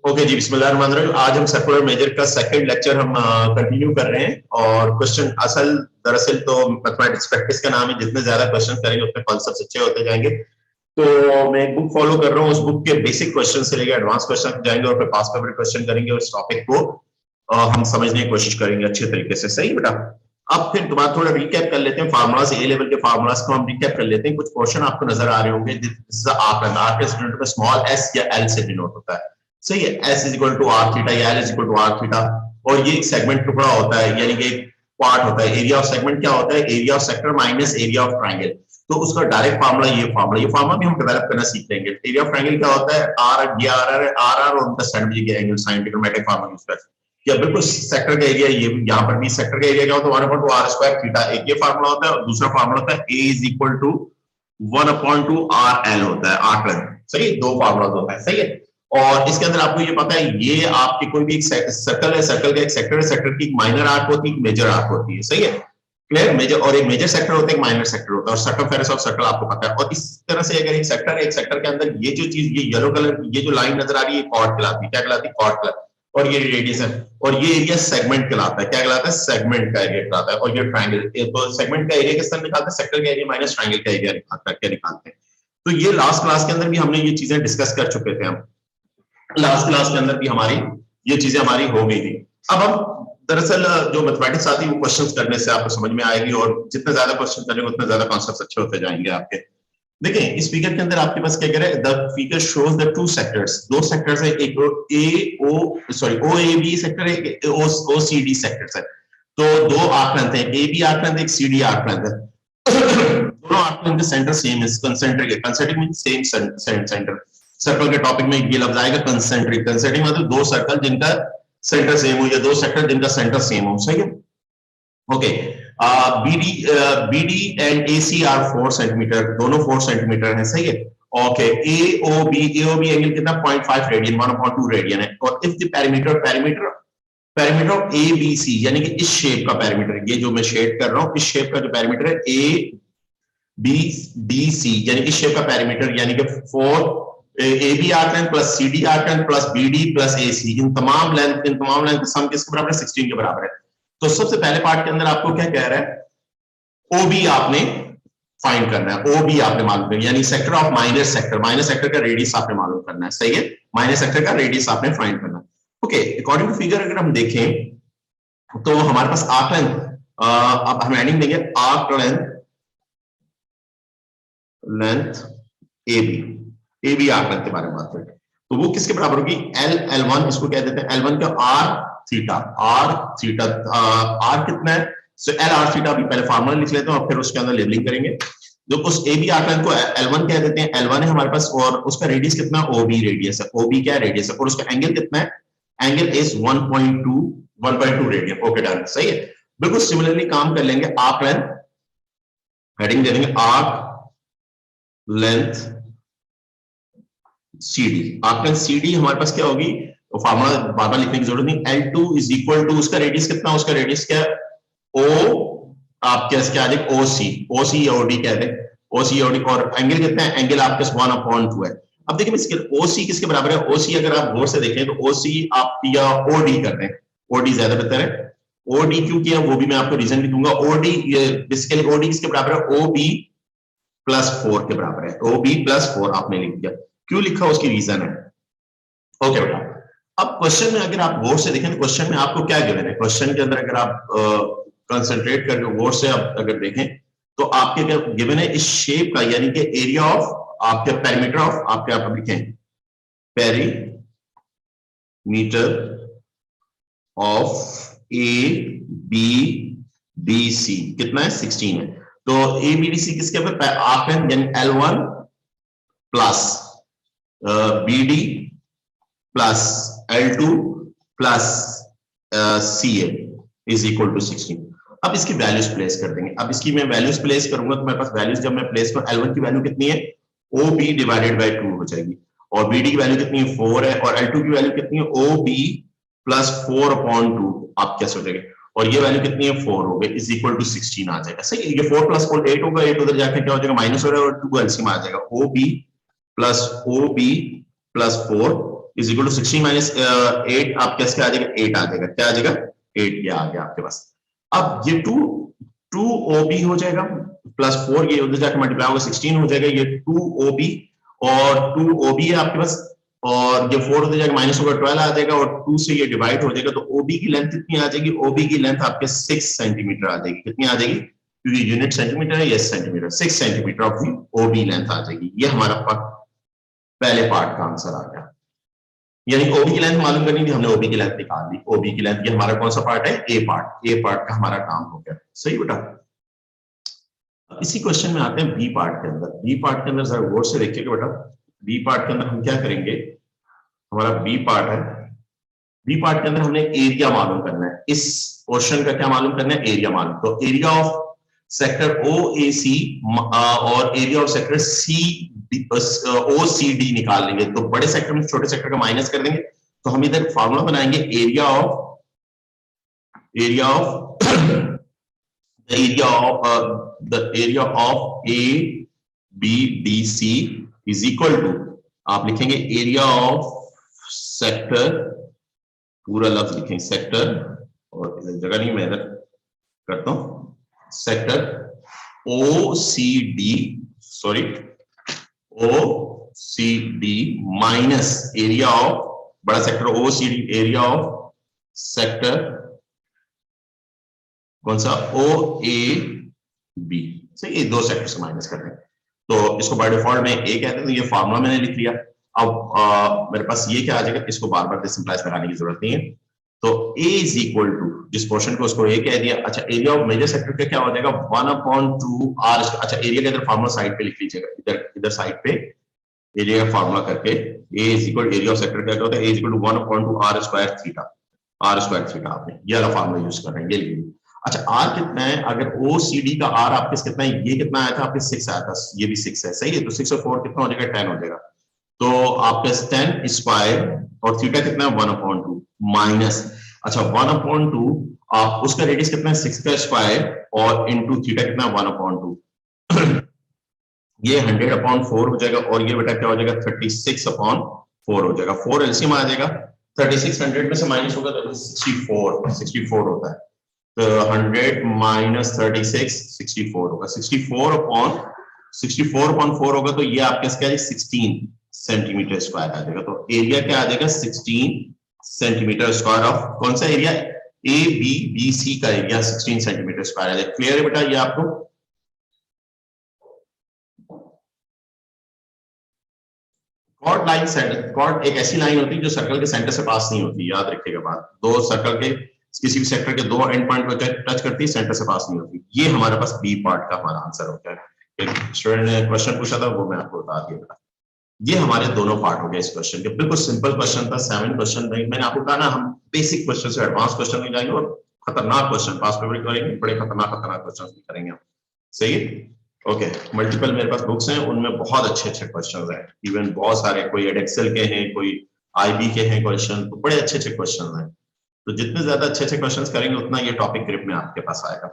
Okay जी, बिस्मिल्लाहिर्रहमानिर्रहीम। आज हम सर्कुलर मेजर का सेकंड लेक्चर हम कंटिन्यू कर रहे हैं और क्वेश्चन दरअसल तो मैथमेटिक्स प्रैक्टिस का नाम है, जितने ज्यादा क्वेश्चन करेंगे उतने कॉन्सेप्ट्स अच्छे होते जाएंगे। तो मैं एक बुक फॉलो कर रहा हूँ, उस बुक के बेसिक क्वेश्चन से लेकर एडवांस क्वेश्चन जाएंगे और फिर पास पेपर क्वेश्चन करेंगे और इस टॉपिक को हम समझने की कोशिश करेंगे अच्छे तरीके से। सही बेटा, अब फिर दोबारा थोड़ा रिकैप कर लेते हैं फार्मूलाज, ए लेवल के फार्मूलाज को हम रिकैप कर लेते हैं। कुछ क्वेश्चन आपको नजर आ रहे होंगे, आर स्मॉल एस या एल से डिनोट होता है। सही है, S is equal to R theta या L is equal to R theta. और ये एक सेगमेंट टुकड़ा होता है, यानी कि एक पार्ट होता है। एरिया ऑफ सेगमेंट क्या होता है? Area of sector minus area of triangle. तो उसका डायरेक्ट फार्मूला ये फार्मूला भी हम डेवलप करना सीख लेंगे। एरिया ऑफ ट्राइंगल क्या होता है? आर, ये आर है, आर और उनका standard angle sine trigonometric formula use करते हैं। या बिल्कुल सेक्टर का एरिया, ये यहाँ पर भी सेक्टर का एरिया क्या होता है? 1/2 आर स्क्वायर थीटा। एक ये फार्मूला होता है और दूसरा फार्मूला होता है A is equal to 1/2 R L होता है, आकलन। सही, दो फार्मूला होता है। सही है, और इसके अंदर आपको ये पता है, ये आपके कोई भी एक सर्कल है, सर्कल का एक सेक्टर है, सेक्टर की एक माइनर आर्क होती है, एक मेजर आर्क होती है। सही है, क्लियर? मेजर और एक मेजर सेक्टर होता है, एक माइनर सेक्टर होता है, और सर्कमफेरेंस ऑफ सर्कल आपको पता है। और इस तरह से अगर एक सेक्टर है, एक सेक्टर के अंदर ये जो चीज, ये येलो कलर की ये जो लाइन नजर आ रही है, कॉर्ड कहलाती है। क्या कहलाती है? कॉर्ड कहलाती है। और ये रेडियस है, और ये एरिया सेगमेंट कहलाता है। क्या कहलाता है? सेगमेंट का एरिया कहलाता है। और ये ट्रायंगल, तो सेगमेंट का एरिया किस तरह निकालते हैं? सेक्टर का एरिया माइनस ट्रायंगल का एरिया निकालते हैं। तो ये लास्ट क्लास के अंदर भी हमने ये चीजें डिस्कस कर चुके थे। हम लास्ट क्लास के अंदर भी हमारी ये चीजें हमारी हो गई थी। अब हम दरअसल जो मैथमेटिक्स आती है वो क्वेश्चंस करने से आपको समझ में आएगी, और जितने ज्यादा क्वेश्चन करेंगे उतने ज्यादा कॉन्सेप्ट्स अच्छे होते जाएंगे आपके। देखें, इस फिगर के अंदर आपके पास क्या कह रहा है? The figure shows the two sectors, दो सेक्टर्स है, एक ओ ए बी सेक्टर है, ओ सी डी सेक्टर्स है। तो दो आर्क लेंथ है, ए बी आर्क लेंथ, एक सी डी आर्क लेंथ है। दोनों आर्क लेंथ का सेंटर सेम है, concentric means same centre. Circle के टॉपिक में ये लफ्ज आएगा कंसेंट्रिक। कंसेंट्रिक मतलब दो सर्कल जिनका सेंटर सेम हो, या दो सेक्टर जिनका सेंटर सेम हो। सही है, okay. BD and AC are 4 centimetre, दोनों 4 सेंटीमीटर है। सही है, ओके। एओबी एंगल कितना? 0.5 रेडियन, 1/2 रेडियन है। और if the parameter of ABC, यानी कि इस शेप का पैरामीटर, ये जो मैं शेड कर रहा हूं, इस शेप का जो पैरामीटर है ए बी डी सी, यानी कि इस शेप का पैरामीटर, यानी कि 4 A B arc length plus C D arc length plus B D plus A C, इन तमाम लेंथ का सम किसके बराबर है? 16 के बराबर है। तो सबसे पहले पार्ट के अंदर आपको क्या कह रहा है? ओबी आपने फाइंड करना है, ओबी आपने मालूम करना है, यानी सेक्टर ऑफ माइनर सेक्टर का रेडियस आपने मालूम करना है। सही है, माइनर सेक्टर का रेडियस आपने फाइंड करना है। ओके, अकॉर्डिंग टू फिगर अगर हम देखें तो हमारे पास आर्क लेंथ, अब हम एडिंग देंगे arc length A B arc length के बारे में बात करें तो वो किसके बराबर होगी? L1, इसको क्या देते हैं? L1 का आर थीटा। आर कितना है? So L R theta. अभी पहले फार्मूला लिख लेते हैं और फिर उसके अंदर लेबलिंग करेंगे। जो उस ए बी आर्क लेंथ को L1 कह देते हैं, L1 है हमारे पास, और उसका रेडियस कितना? OB रेडियस है। OB क्या रेडियस है, और उसका एंगल कितना है? Angle is 1.2 radian. Okay, done. सही है, बिल्कुल सिमिलरली काम कर लेंगे। आर्क लेंथ, हेडिंग दे देंगे arc length CD। Arc CD हमारे पास क्या होगी? तो फार्मूला बार बार लिखने की जरूरत नहीं। L2 इज इक्वल टू, उसका रेडियस कितना? उसका रेडियस क्या है? O, आप क्या आ जाएगा? OC या OD कह दें, OC OD। और एंगल कितना है? एंगल आपके 1/2 है। अब देखिए इसके OC किसके बराबर है? OC अगर आप गौर से देखें तो OC आप या OD कर दें, OD ज्यादा बेहतर है। OD क्यों किया वो भी मैं आपको रीजन भी दूंगा। OD बेसिकली OD किसके बराबर है? OB प्लस 4 के बराबर है। OB प्लस 4 आपने लिख दिया। क्यों लिखा? उसकी रीजन है। ओके बेटा, अब क्वेश्चन में अगर आप गौर से देखें तो क्वेश्चन में आपको क्या गिवन है? क्वेश्चन के अंदर अगर आप कंसंट्रेट करके गौर से आप अगर देखें तो आपके क्या गिवन है? इस शेप का, यानी कि एरिया ऑफ आपके पेरीमीटर ऑफ, आपके आप लिखें perimeter of A B D C कितना है? 16 है। तो ए बी डी सी किसके पे? आर्क लेंथ, यानी L1 plus BD plus L2 plus CA is equal to 16। अब इसकी वैल्यूज प्लेस कर देंगे। अब इसकी मैं वैल्यूज प्लेस करूंगा तो मेरे पास वैल्यूज जब मैं प्लेस करूं, L1 की वैल्यू कितनी है? OB डिवाइडेड बाय 2 हो जाएगी। और BD की वैल्यू कितनी है? 4 है। और L2 की वैल्यू कितनी है? OB plus 4/2। आप क्या सोचेंगे? और ये वैल्यू कितनी है? 4 हो गई, इज इक्वल टू 16 आ जाएगा। सही है, ये 4 प्लस 4 8 होगा, 8 उधर जाके क्या हो जाएगा? माइनस हो रहा है, और 2 एलसीएम आ जाएगा। OB plus OB plus 4 is equal to 16 minus 8 आप कैसे आ जाएगा 8 आ जाएगा, क्या आ जाएगा 8 ये आ गया आपके पास। अब ये 2 OB हो जाएगा प्लस 4 ये उधर जाकर मल्टीप्लाई होगा 16 हो जाएगा, ये 2 OB और 2 OB है आपके पास, और ये 4 उधर जाकर माइनस होगा 12 आ जाएगा, और 2 से ये डिवाइड हो जाएगा, तो OB की लेंथ कितनी आ जाएगी, OB की लेंथ आपके 6 सेंटीमीटर आ जाएगी। कितनी आ जाएगी, क्योंकि यूनिट सेंटीमीटर है, yes centimetre, 6 centimetre of the OB length आ जाएगी। ये हमारा पहले पार्ट का आंसर आ गया। यानी ओबी की लेंथ मालूम करनी थी, हमने ओबी की लेंथ निकाल ली। ओबी की लेंथ ये हमारा कौन सा पार्ट है, ए पार्ट, ए पार्ट का हमारा काम हो गया। सही बेटा। इसी क्वेश्चन में आते हैं बी पार्ट के अंदर। बी पार्ट के अंदर जरा गौर से देखिएगा बेटा, बी पार्ट के अंदर हम क्या करेंगे, हमारा बी पार्ट है, बी पार्ट के अंदर हमने एरिया मालूम करना है। इस पोर्शन का क्या मालूम करना है, एरिया मालूम। तो एरिया ऑफ सेक्टर OAC और एरिया ऑफ सेक्टर OCD निकाल लेंगे। तो बड़े सेक्टर में छोटे सेक्टर का माइनस कर देंगे, तो हम इधर फॉर्मूला बनाएंगे area of the area of ABDC is equal to, आप लिखेंगे एरिया ऑफ सेक्टर, पूरा लफ्ज लिखेंगे सेक्टर, और इधर जगह नहीं मैं इधर करता हूं, sector OCD, sorry OCD minus area of बड़ा sector OCD, area of sector कौन सा OAB। सही, ये दो सेक्टर से माइनस कर दें, तो इसको बाय डिफॉल्ट में ए कहते हैं, तो ये फार्मूला मैंने लिख लिया। अब मेरे पास ये क्या आ जाएगा, इसको बार बार सिंपलाइज लगाने की जरूरत नहीं है। तो A इज इक्वल टू, जिस पोर्शन को उसको A कह दिया, अच्छा एरिया ऑफ मेजर सेक्टर का क्या हो जाएगा 1/2R। अच्छा एरिया का इधर फार्मूला साइड पे लिख लीजिएगा, इधर साइड पे एरिया का फार्मूला करके A is equal area of sector क्या होता है, A is equal to 1/2R square theta, R square theta. आपने ये वाला फार्मूला यूज कर रहे हैं, ये लीजिए। अच्छा R कितना है, अगर OCD का R आपके कितना है, ये कितना आया था आपके 6 आया था, ये भी 6 है। सही है, तो 6 और 4 कितना हो जाएगा 10 हो जाएगा। तो आपके 10 स्क्वायर और थीटा कितना है 1/2 माइनस, अच्छा 1/2 आप उसका रेडियस कितना है 6 का स्क्वायर और इनटू थीटा कितना है 1/2 ये 100/4 हो जाएगा, और ये बेटा क्या हो जाएगा 36/4 हो जाएगा। 4 एलसीएम आ जाएगा, 36 100 में से माइनस होगा तो 64 होता है, तो 100 माइनस 36 64 होगा, 64/4 होगा, तो ये आपके क्या है 16 सेंटीमीटर स्क्वायर आ जाएगा। तो एरिया क्या आ जाएगा 16 सेंटीमीटर स्क्वायर ऑफ कौन सा एरिया, ABDC का एरिया 16 सेंटीमीटर स्क्वायर आ जाएगा। क्लियर है बेटा ये आपको। कॉर्ड लाइन, कॉर्ड एक ऐसी लाइन होती है जो सर्कल के सेंटर से पास नहीं होती, याद रखिएगा बात। दो सर्कल के किसी भी सेक्टर के दो एंड पॉइंट को टच करती है, सेंटर से पास नहीं होती। ये हमारे पास बी पार्ट का हमारा आंसर होता है। एक स्टूडेंट ने क्वेश्चन पूछा था, वो मैं आपको बता दिया। ये हमारे दोनों पार्ट हो गए इस क्वेश्चन के। बिल्कुल सिंपल क्वेश्चन था, 7 क्वेश्चन। मैंने आपको कहा ना, हम बेसिक क्वेश्चन से एडवांस क्वेश्चन में जाएंगे और खतरनाक क्वेश्चन पास पेपर करेंगे, बड़े खतरनाक क्वेश्चन भी करेंगे हम। सही है, ओके। मल्टीपल मेरे पास बुक्स हैं, उनमें बहुत अच्छे क्वेश्चन हैं, इवन बहुत सारे, कोई एडेक्सेल के हैं, कोई IB के हैं क्वेश्चन, तो बड़े अच्छे क्वेश्चन हैं। तो जितने ज्यादा अच्छे क्वेश्चन करेंगे उतना ये टॉपिक ग्रिप में आपके पास आएगा।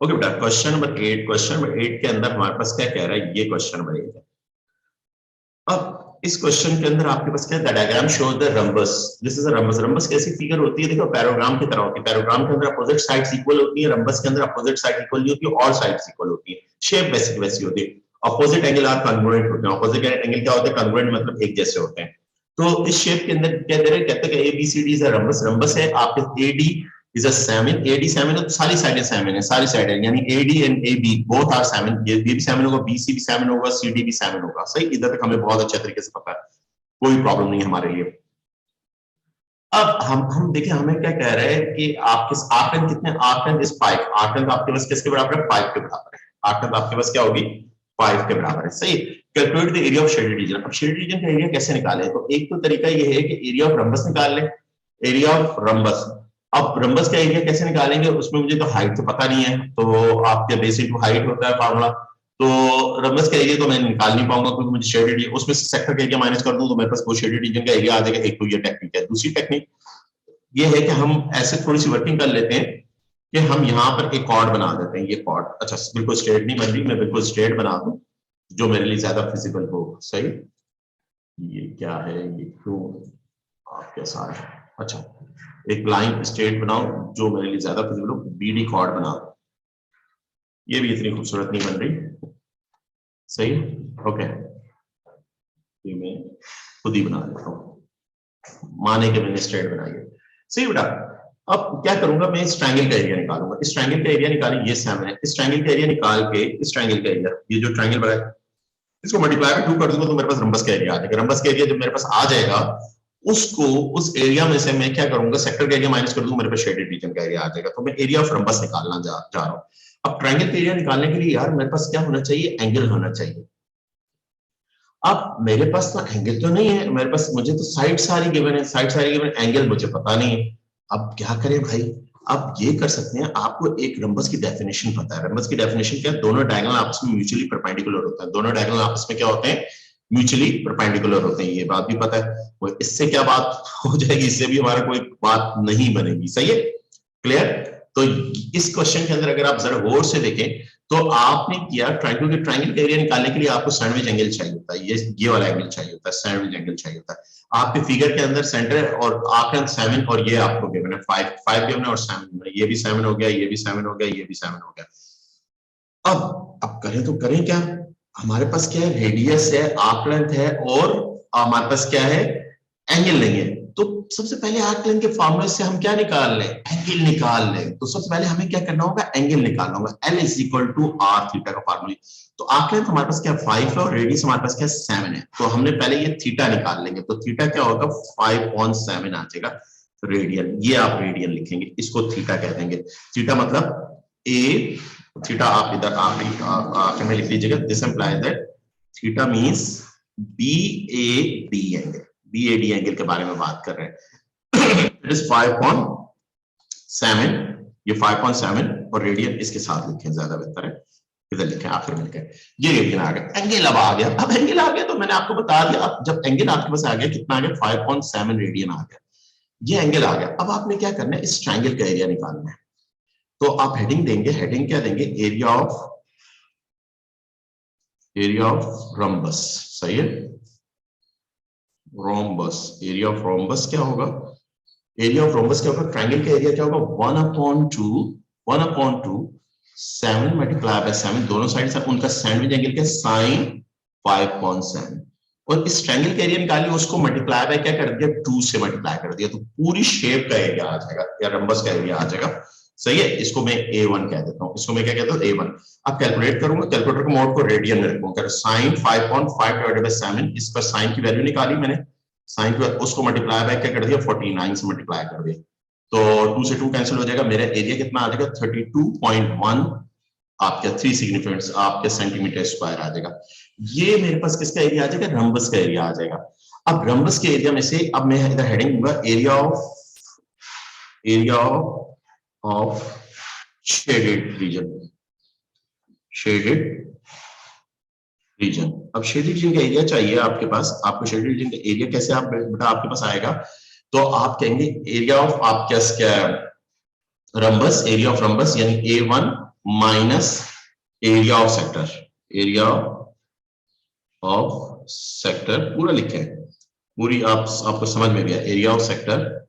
ओके बेटा, क्वेश्चन नंबर 8। क्वेश्चन नंबर 8 के अंदर हमारे पास क्या कह रहा है, ये क्वेश्चन नंबर 8 है। अब इस क्वेश्चन के अंदर आपके पास क्या है, diagram shows the rhombus. This is a rhombus. Rhombus कैसी फिगर होती है, देखो पैराग्राम की तरह होती है। पैराग्राम के अंदर अपोजिट साइड्स इक्वल होती है, रंबस के अंदर अपोजिट साइड इक्वल नहीं होती है, और साइड्स इक्वल होती है। शेप बेसिक वैसी होती है। अपोजिट एंगल आर कॉन्ग्रुएंट होते हैं। अपोजिट एंगल क्या होते हैं, कॉन्ग्रुएंट मतलब एक जैसे होते हैं। तो इस शेप के अंदर क्या दे रहे हैं, कहते हैं ABCD is a rhombus. Rhombus है आपके AD is a salmon, AD salmon है, तो सारी साइडें salmon है, सारी साइडें, यानी AD and AB both are salmon। ये भी salmon होगा, BC भी salmon होगा, CD भी salmon होगा। सही, इधर तक हमें बहुत अच्छे तरीके से पता है, कोई प्रॉब्लम नहीं हमारे लिए। अब हम देखें, हमें क्या कह रहे हैं कि आपके आर्क कितने, आर्क इज 5। आर्क आपके पास किसके बराबर है, 5 के बराबर है। आर्क आपके पास क्या होगी, 5 के बराबर है। सही। Calculate the area of shaded reason. अब शेडेड रीजन का एरिया कैसे निकालें, तो एक तो तरीका ये है कि एरिया ऑफ रंबस निकाल लें, एरिया ऑफ रंबस। अब रंबस का एरिया कैसे निकालेंगे, उसमें मुझे तो हाइट तो पता नहीं है, तो आपके बेस इनटू हाइट होता है फार्मूला। तो रंबस का एरिया तो मैं निकाल नहीं पाऊंगा, क्योंकि मुझे शेडेड एरिया, उसमें से सेक्टर का एरिया माइनस कर दूं तो मेरे पास वो शेडेड रीजन का एरिया आ जाएगा। एक तो ये टेक्निक है। दूसरी टेक्निक ये है कि हम ऐसे थोड़ी सी वर्किंग कर लेते हैं कि हम यहाँ पर एक कॉर्ड बना देते हैं। ये कॉर्ड, अच्छा बिल्कुल स्ट्रेट नहीं बन रही, मैं बिल्कुल स्ट्रेट बना दूं जो मेरे लिए ज्यादा फिजिबल हो। सही, ये क्या है, ये क्यों आपके साथ? अच्छा, एक लाइन स्ट्रेट बनाओ जो मेरे लिए ज्यादा फिजिबल हो, बीडी कॉर्ड बना दो। ये भी इतनी खूबसूरत नहीं बन रही, सही, ओके, ये मैं खुद ही बना देता हूँ, माने के मैंने स्ट्रेट बनाई है, सही बेटा। अब क्या करूंगा, मैं इस ट्रायंगल का एरिया निकालूंगा, इस ट्रायंगल का एरिया निकालें, ये 7 है, इस ट्रायंगल का एरिया निकाल के इस ट्रायंगल का एरिया, ये जो ट्रायंगल बना है इसको मल्टीप्लाई में 2 कर दूंगा तो मेरे पास रंबस का एरिया आ जाएगा। रंबस का एरिया जब मेरे पास आ जाएगा, उसको उस एरिया में से मैं क्या करूंगा, सेक्टर का एरिया माइनस कर दूंगा, मेरे पास शेडेड रीजन का एरिया आ जाएगा। तो मैं एरिया ऑफ रंबस निकालना जा रहा हूँ। अब ट्रायंगल का एरिया निकालने के लिए यार मेरे पास क्या होना चाहिए, एंगल होना चाहिए। अब मेरे पास तो एंगल तो नहीं है मेरे पास, मुझे तो साइड सारी गिवन है, साइड सारी गिवन, एंगल मुझे पता नहीं है। अब क्या करें भाई, आप ये कर सकते हैं, आपको एक रंबस की डेफिनेशन पता है। रंबस की डेफिनेशन क्या है, दोनों डायगोनल आपस में म्यूचुअली परपेंडिकुलर होते हैं, दोनों डायगोनल आपस में क्या होते हैं, म्यूचुअली परपेंडिकुलर होते हैं, ये बात भी पता है। वो इससे क्या बात हो जाएगी, इससे भी हमारा कोई बात नहीं बनेगी, सही है, क्लियर। तो इस क्वेश्चन के अंदर अगर आप जरा गौर से देखें तो आपने किया ट्रायंगल के, ट्रायंगल का एरिया निकालने के लिए आपको सैंडविच एंगल चाहिए होता है, ये वाला एंगल चाहिए होता है, सैंडविच एंगल चाहिए होता है। आपके फिगर के अंदर सेंटर और आंकड़ा 7 और ये आपको गिवन है 5 गिवन है और 7 गिवन है, ये भी 7 हो गया, ये भी 7 हो गया, ये भी 7 हो गया। अब करें तो करें क्या, हमारे पास क्या है, रेडियस है, आर्क लेंथ है, और हमारे पास क्या है, एंगल नहीं है। तो सबसे पहले आर्क लेंथ के फार्मूले से हम क्या निकाल लें, एंगल निकाल लें। तो सबसे पहले हमें क्या करना होगा, एंगल निकालना होगा, L is equal to R theta का फार्मूला। तो आर्क लेंथ हमारे पास क्या 5 है और रेडियस हमारे पास क्या 7 है, तो हमने पहले ये थीटा निकाल लेंगे। तो थीटा क्या होगा, 5.7 आ जाएगा रेडियन, ये आप रेडियन लिखेंगे, इसको थीटा कह देंगे। थीटा मतलब ए, थीटा आप इधर आप में लिख लीजिएगा, this implies that theta means BAD angle, BAD angle के बारे में बात कर रहे हैं। इट इज 5.7, ये 5.7 और रेडियन इसके साथ लिखें, ज्यादा बेहतर है, इधर लिखें आखिर में लिखें, ये रेडियन आ गया। एंगल अब आ गया, अब एंगल आ गया तो मैंने आपको बता दिया, अब जब एंगल आपके पास आ गया, कितना आ गया, 5.7 रेडियन आ गया, ये एंगल आ गया। अब आपने क्या करना है, इस ट्रायंगल का एरिया निकालना है। तो आप हेडिंग देंगे, हेडिंग क्या देंगे, एरिया ऑफ रम्बस, सही है, रोम्बस, एरिया ऑफ रोम्बस क्या होगा, एरिया ऑफ रोम्बस क्या होगा, ट्रायंगल का एरिया क्या होगा, 1/2 7 मल्टीप्लाई बाय 7, दोनों साइड से उनका सैंडविच एंगल क्या, sin 5.7, और इस ट्रायंगल का एरिया निकालिए, उसको मल्टीप्लाई बाय क्या कर दिया, 2 से मल्टीप्लाई कर दिया, तो पूरी शेप का एरिया आ जाएगा, या रम्बस का एरिया आ जाएगा, सही है। इसको मैं A1 कह देता हूं, इसको मैं क्या कहता हूं, A1। अब कैलकुलेट करूंगा, कैलकुलेटर के मोड को रेडियन में रखूंगा, sin 5.5 डिवाइडेड बाय 7, इस पर sin की वैल्यू निकाली मैंने, sin की उसको मल्टीप्लाई बाय क्या कर दिया, 49 से मल्टीप्लाई कर दिया, तो 2 से 2 कैंसिल हो जाएगा, मेरा एरिया कितना आ जाएगा, 32.1 आपका 3 सिग्निफिकेंट्स आपके सेंटीमीटर स्क्वायर आ जाएगा। ये मेरे पास किसका एरिया आ जाएगा, रम्बस का एरिया आ जाएगा। अब रम्बस के एरिया में से अब मैं इधर हेडिंग दूंगा, area of shaded reason, shaded region. अब शेडेड रीजन का एरिया चाहिए आपके पास, आपको शेडेड रीजन का एरिया कैसे आप बेटा आपके पास आएगा, तो आप कहेंगे एरिया ऑफ आपका क्या, रम्बस, एरिया ऑफ रम्बस यानी A1 minus area of sector, area of sector पूरा लिखे हैं, पूरी आपको समझ में गया, एरिया ऑफ सेक्टर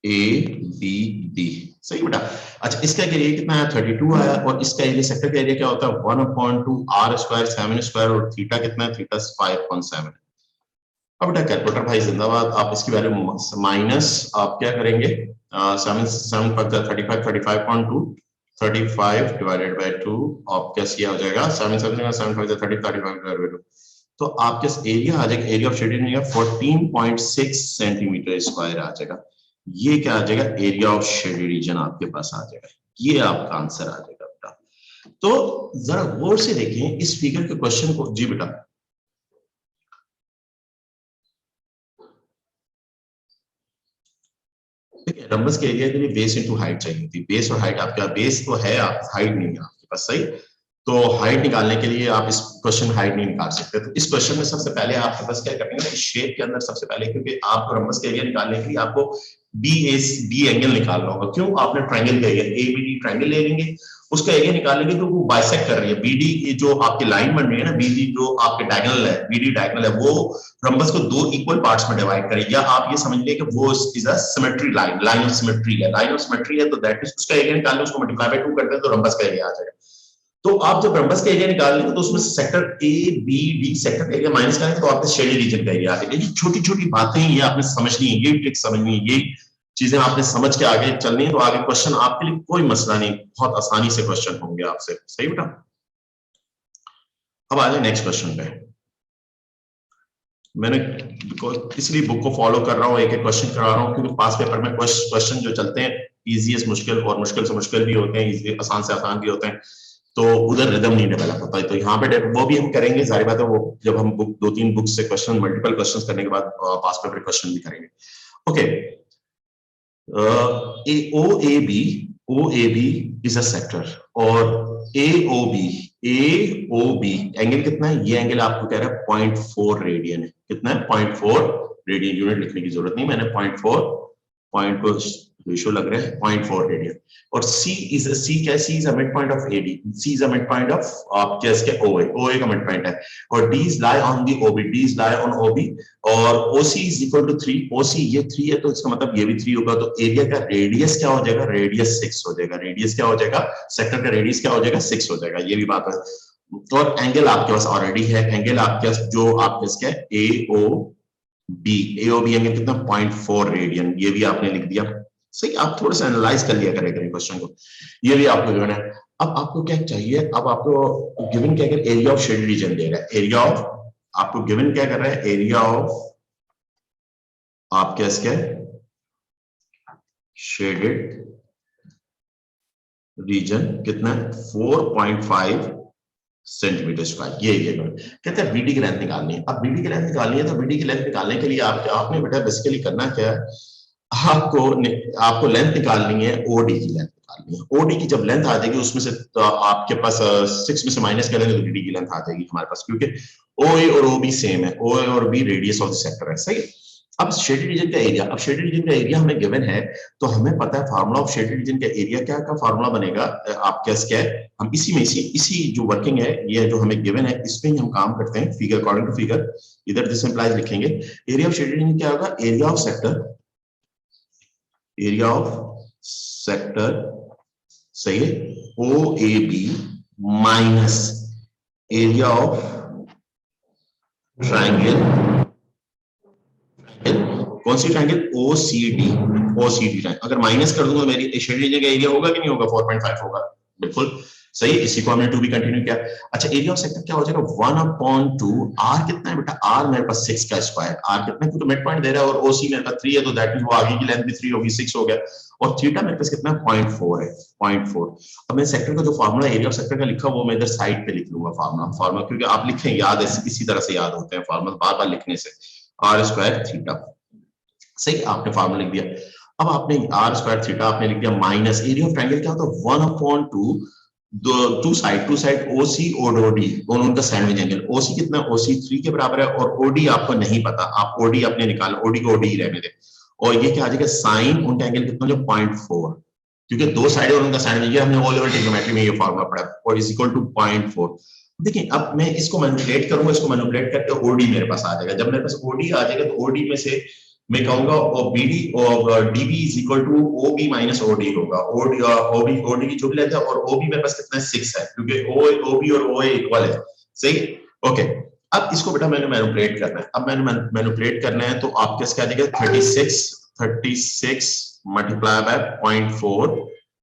ABD, सही बेटा। अच्छा, इसका एरिया कितना है, 32 आया, और इसका एरिया सेक्टर का एरिया क्या होता है, 1/2 R स्क्वायर 7 स्क्वायर, और थीटा कितना है, थीटा 5.7। अब बेटा कैलकुलेटर भाई जिंदाबाद, आप इसकी वैल्यू माइनस आप क्या करेंगे, 7 35 35.2, 35 डिवाइडेड बाय 2, आप कैसे हो जाएगा, 7 5 30 35 डिवाइडेड बाय 2, तो आपके एरिया आ जाएगा, area of shaded area 14.6 centimetre square आ जाएगा। ये क्या आ जाएगा, एरिया ऑफ शेडेड रीजन आपके पास आ जाएगा, ये आपका आंसर आ जाएगा बेटा। तो जरा गौर से देखें इस फिगर के क्वेश्चन को, जी बेटा, रम्बस के एरिया के लिए बेस इनटू हाइट चाहिए थी, बेस और हाइट, आपका बेस तो है, आप हाइट नहीं है आपके पास, सही। तो हाइट निकालने के लिए आप इस क्वेश्चन में हाइट नहीं निकाल सकते, तो इस क्वेश्चन में सबसे पहले आपके पास क्या करेंगे, इस शेप के अंदर सबसे पहले, क्योंकि आपको रम्बस के एरिया निकालने के लिए आपको बी एंगल निकालना होगा, क्यों, आपने ट्रायंगल का एरिया ABD ट्रायंगल ले लेंगे, उसका एरिया निकालेंगे तो वो बाइसेक्ट कर रही है बीडी, जो आपकी लाइन बन रही है ना बीडी, जो आपके डायगोनल है, बीडी डायगोनल है, वो रंबस को दो इक्वल पार्ट्स में डिवाइड करेगी। या आप ये समझ लीजिए कि वो is a symmetry line, line of symmetry है, लाइन ऑफ सिमेट्री है, तो दैट इज उसका एरिया निकालने, उसको मल्टीप्लाई बाय 2 करते हैं तो रंबस का एरिया आ जाएगा। तो आप जब रंबस का एरिया निकालेंगे तो उसमें sector A B D sector का एरिया माइनस करेंगे तो आपके शेडेड रीजन का एरिया आ जाएगा। ये छोटी छोटी बातें ये आपने समझनी है, ये ट्रिक समझनी है, ये चीजें आपने समझ के आगे चलनी है, तो आगे क्वेश्चन आपके लिए कोई मसला नहीं, बहुत आसानी से क्वेश्चन होंगे आपसे। सही बेटा? अब आ जाए नेक्स्ट क्वेश्चन पे। मैंने इसलिए बुक को फॉलो कर रहा हूँ, एक एक क्वेश्चन करा रहा हूँ, क्योंकि पास पेपर में क्वेश्चन जो चलते हैं इजीएस्ट मुश्किल और मुश्किल से मुश्किल भी होते हैं, इजी आसान से आसान भी होते हैं, तो उधर रिदम नहीं डेवलप होता है। तो यहाँ पे वो भी हम करेंगे, जाहिर बात है, वो जब हम बुक 2-3 बुक से क्वेश्चन, मल्टीपल क्वेश्चन करने के बाद पास पेपर क्वेश्चन भी करेंगे। Okay, OAB is a sector, और AOB एंगल कितना है? ये एंगल आपको कह रहा है 0.4 रेडियन है। कितना है? 0.4 रेडियन। यूनिट लिखने की जरूरत नहीं, मैंने 0.4 रेशियो लग रहा है 0.4 रेडियन। और C क्या है? C is a mid point of AD, C is a mid point of आपके इसके OA का मिड पॉइंट है, और D is lie on the OB, D is lie on OB, और OC is equal to 3, OC ये 3 है तो इसका मतलब ये भी 3 होगा, तो एरिया का रेडियस क्या हो जाएगा? रेडियस 6 हो जाएगा। रेडियस क्या हो जाएगा? सेक्टर का रेडियस क्या हो जाएगा? 6 हो जाएगा। ये भी बात है। और एंगल आपके पास ऑलरेडी है, एंगल आपके पास जो आपके इसका AOB एंगल कितना? 0.4 रेडियन। ये भी आपने लिख दिया। सही, आप थोड़ा सा एनालाइज कर लिया करें क्वेश्चन को। ये भी आपको गिवन है। अब आपको क्या चाहिए? अब आपको गिवन क्या कर, एरिया ऑफ शेडेड रीजन दे रहा है। एरिया ऑफ, आपको गिवन क्या कर रहा है? एरिया ऑफ आपके इसके शेडेड रीजन कितना है? 4.5 सेंटीमीटर स्क्वायर। ये कहते हैं बीडी की लेंथ निकालनी है। अब बीडी की लेंथ निकालनी है, तो बीडी की लेंथ निकालने के लिए आपने बेटा बेसिकली करना क्या है? आपको लेंथ निकालनी है, ओडी की लेंथ निकालनी है। ओडी की जब लेंथ आ जाएगी उसमें से तो आपके पास 6 में से माइनस करेंगे तो बीडी की लेंथ आ जाएगी हमारे पास, क्योंकि ओए और ओबी सेम है, ओए और B radius of the sector है। सही है। अब शेडेड रीजन का एरिया, अब शेडेड रीजन का एरिया हमें गिवन है, तो हमें पता है फार्मूला ऑफ शेडेड रीजन का एरिया क्या का फार्मूला बनेगा आपके क्या है? हम इसी जो वर्किंग है, ये जो हमें गिवन है, इसमें ही हम काम करते हैं फिगर, अकॉर्डिंग टू फिगर। इधर दिस इंप्लाइज लिखेंगे। एरिया ऑफ शेडेड रीजन क्या होगा? Area of sector, area of sector, सही है, OAB minus area of triangle, कौन सी ट्रायंगल? OCD triangle. अगर माइनस कर दूंगा तो मेरी शेडेड रीजन का एरिया होगा कि नहीं होगा? 4.5 होगा। बिल्कुल सही, इसी को हमने 2 भी कंटिन्यू किया। अच्छा, एरिया ऑफ सेक्टर क्या हो जाएगा? 1/2। आर कितना है बेटा? आर मेरे पास 6 का स्क्वायर। आर कितना है? तो मिड पॉइंट दे रहा है, और OC मेरे पास 3 है, तो दैट मींस वो आगे की लेंथ भी 3 होगी, 6 हो गया। और थीटा मेरे पास कितना है? 0.4 है, 0.4। अब मैं सेक्टर का जो फार्मूला एरिया ऑफ सेक्टर का लिखा वो मैं इधर साइड पे लिख लूंगा फार्मूला, क्योंकि आप लिखें याद है, इसी तरह से याद होते हैं फार्मूला बार बार लिखने से। आर स्क्वायर थीटा, सही, आपने फार्मूला लिख दिया। अब आपने आर स्क्वायर थीटा आपने लिख दिया माइनस एरिया ऑफ ट्रायंगल क्या होता है? 1/2, टू साइड OC और OD दोनों उनका सैंडविच एंगल। OC कितना? OC 3 के बराबर है, और OD आपको नहीं पता, आप OD अपने निकाल, OD को OD ही रहने दे। और ये क्या आ जाएगा? साइन उनका एंगल कितना? जो 0.4, क्योंकि दो साइड और उनका सैंडविच, हमने ऑल ओवर ट्रिग्नोमेट्री में ये फार्मूला पढ़ा, और इज इक्वल टू 0.4। देखिए, अब मैं इसको मैनिपुलेट करूंगा, इसको मैनिपुलेट करके OD मेरे पास आ जाएगा। जब मेरे पास OD आ जाएगा तो OD में से मैं कहूंगा BD और DB is equal to OB minus OD होगा। OD की जो भी लेंथ है, और OB मेरे पास कितना है? 6 है, क्योंकि OB और OA इक्वल है। सही, ओके। अब इसको बेटा मैंने मैनिपुलेट करना है। अब मैंने मैनिपुलेट करना है, तो आपके इसका आ जाएगा 36 मल्टीप्लाई बाय 0.4,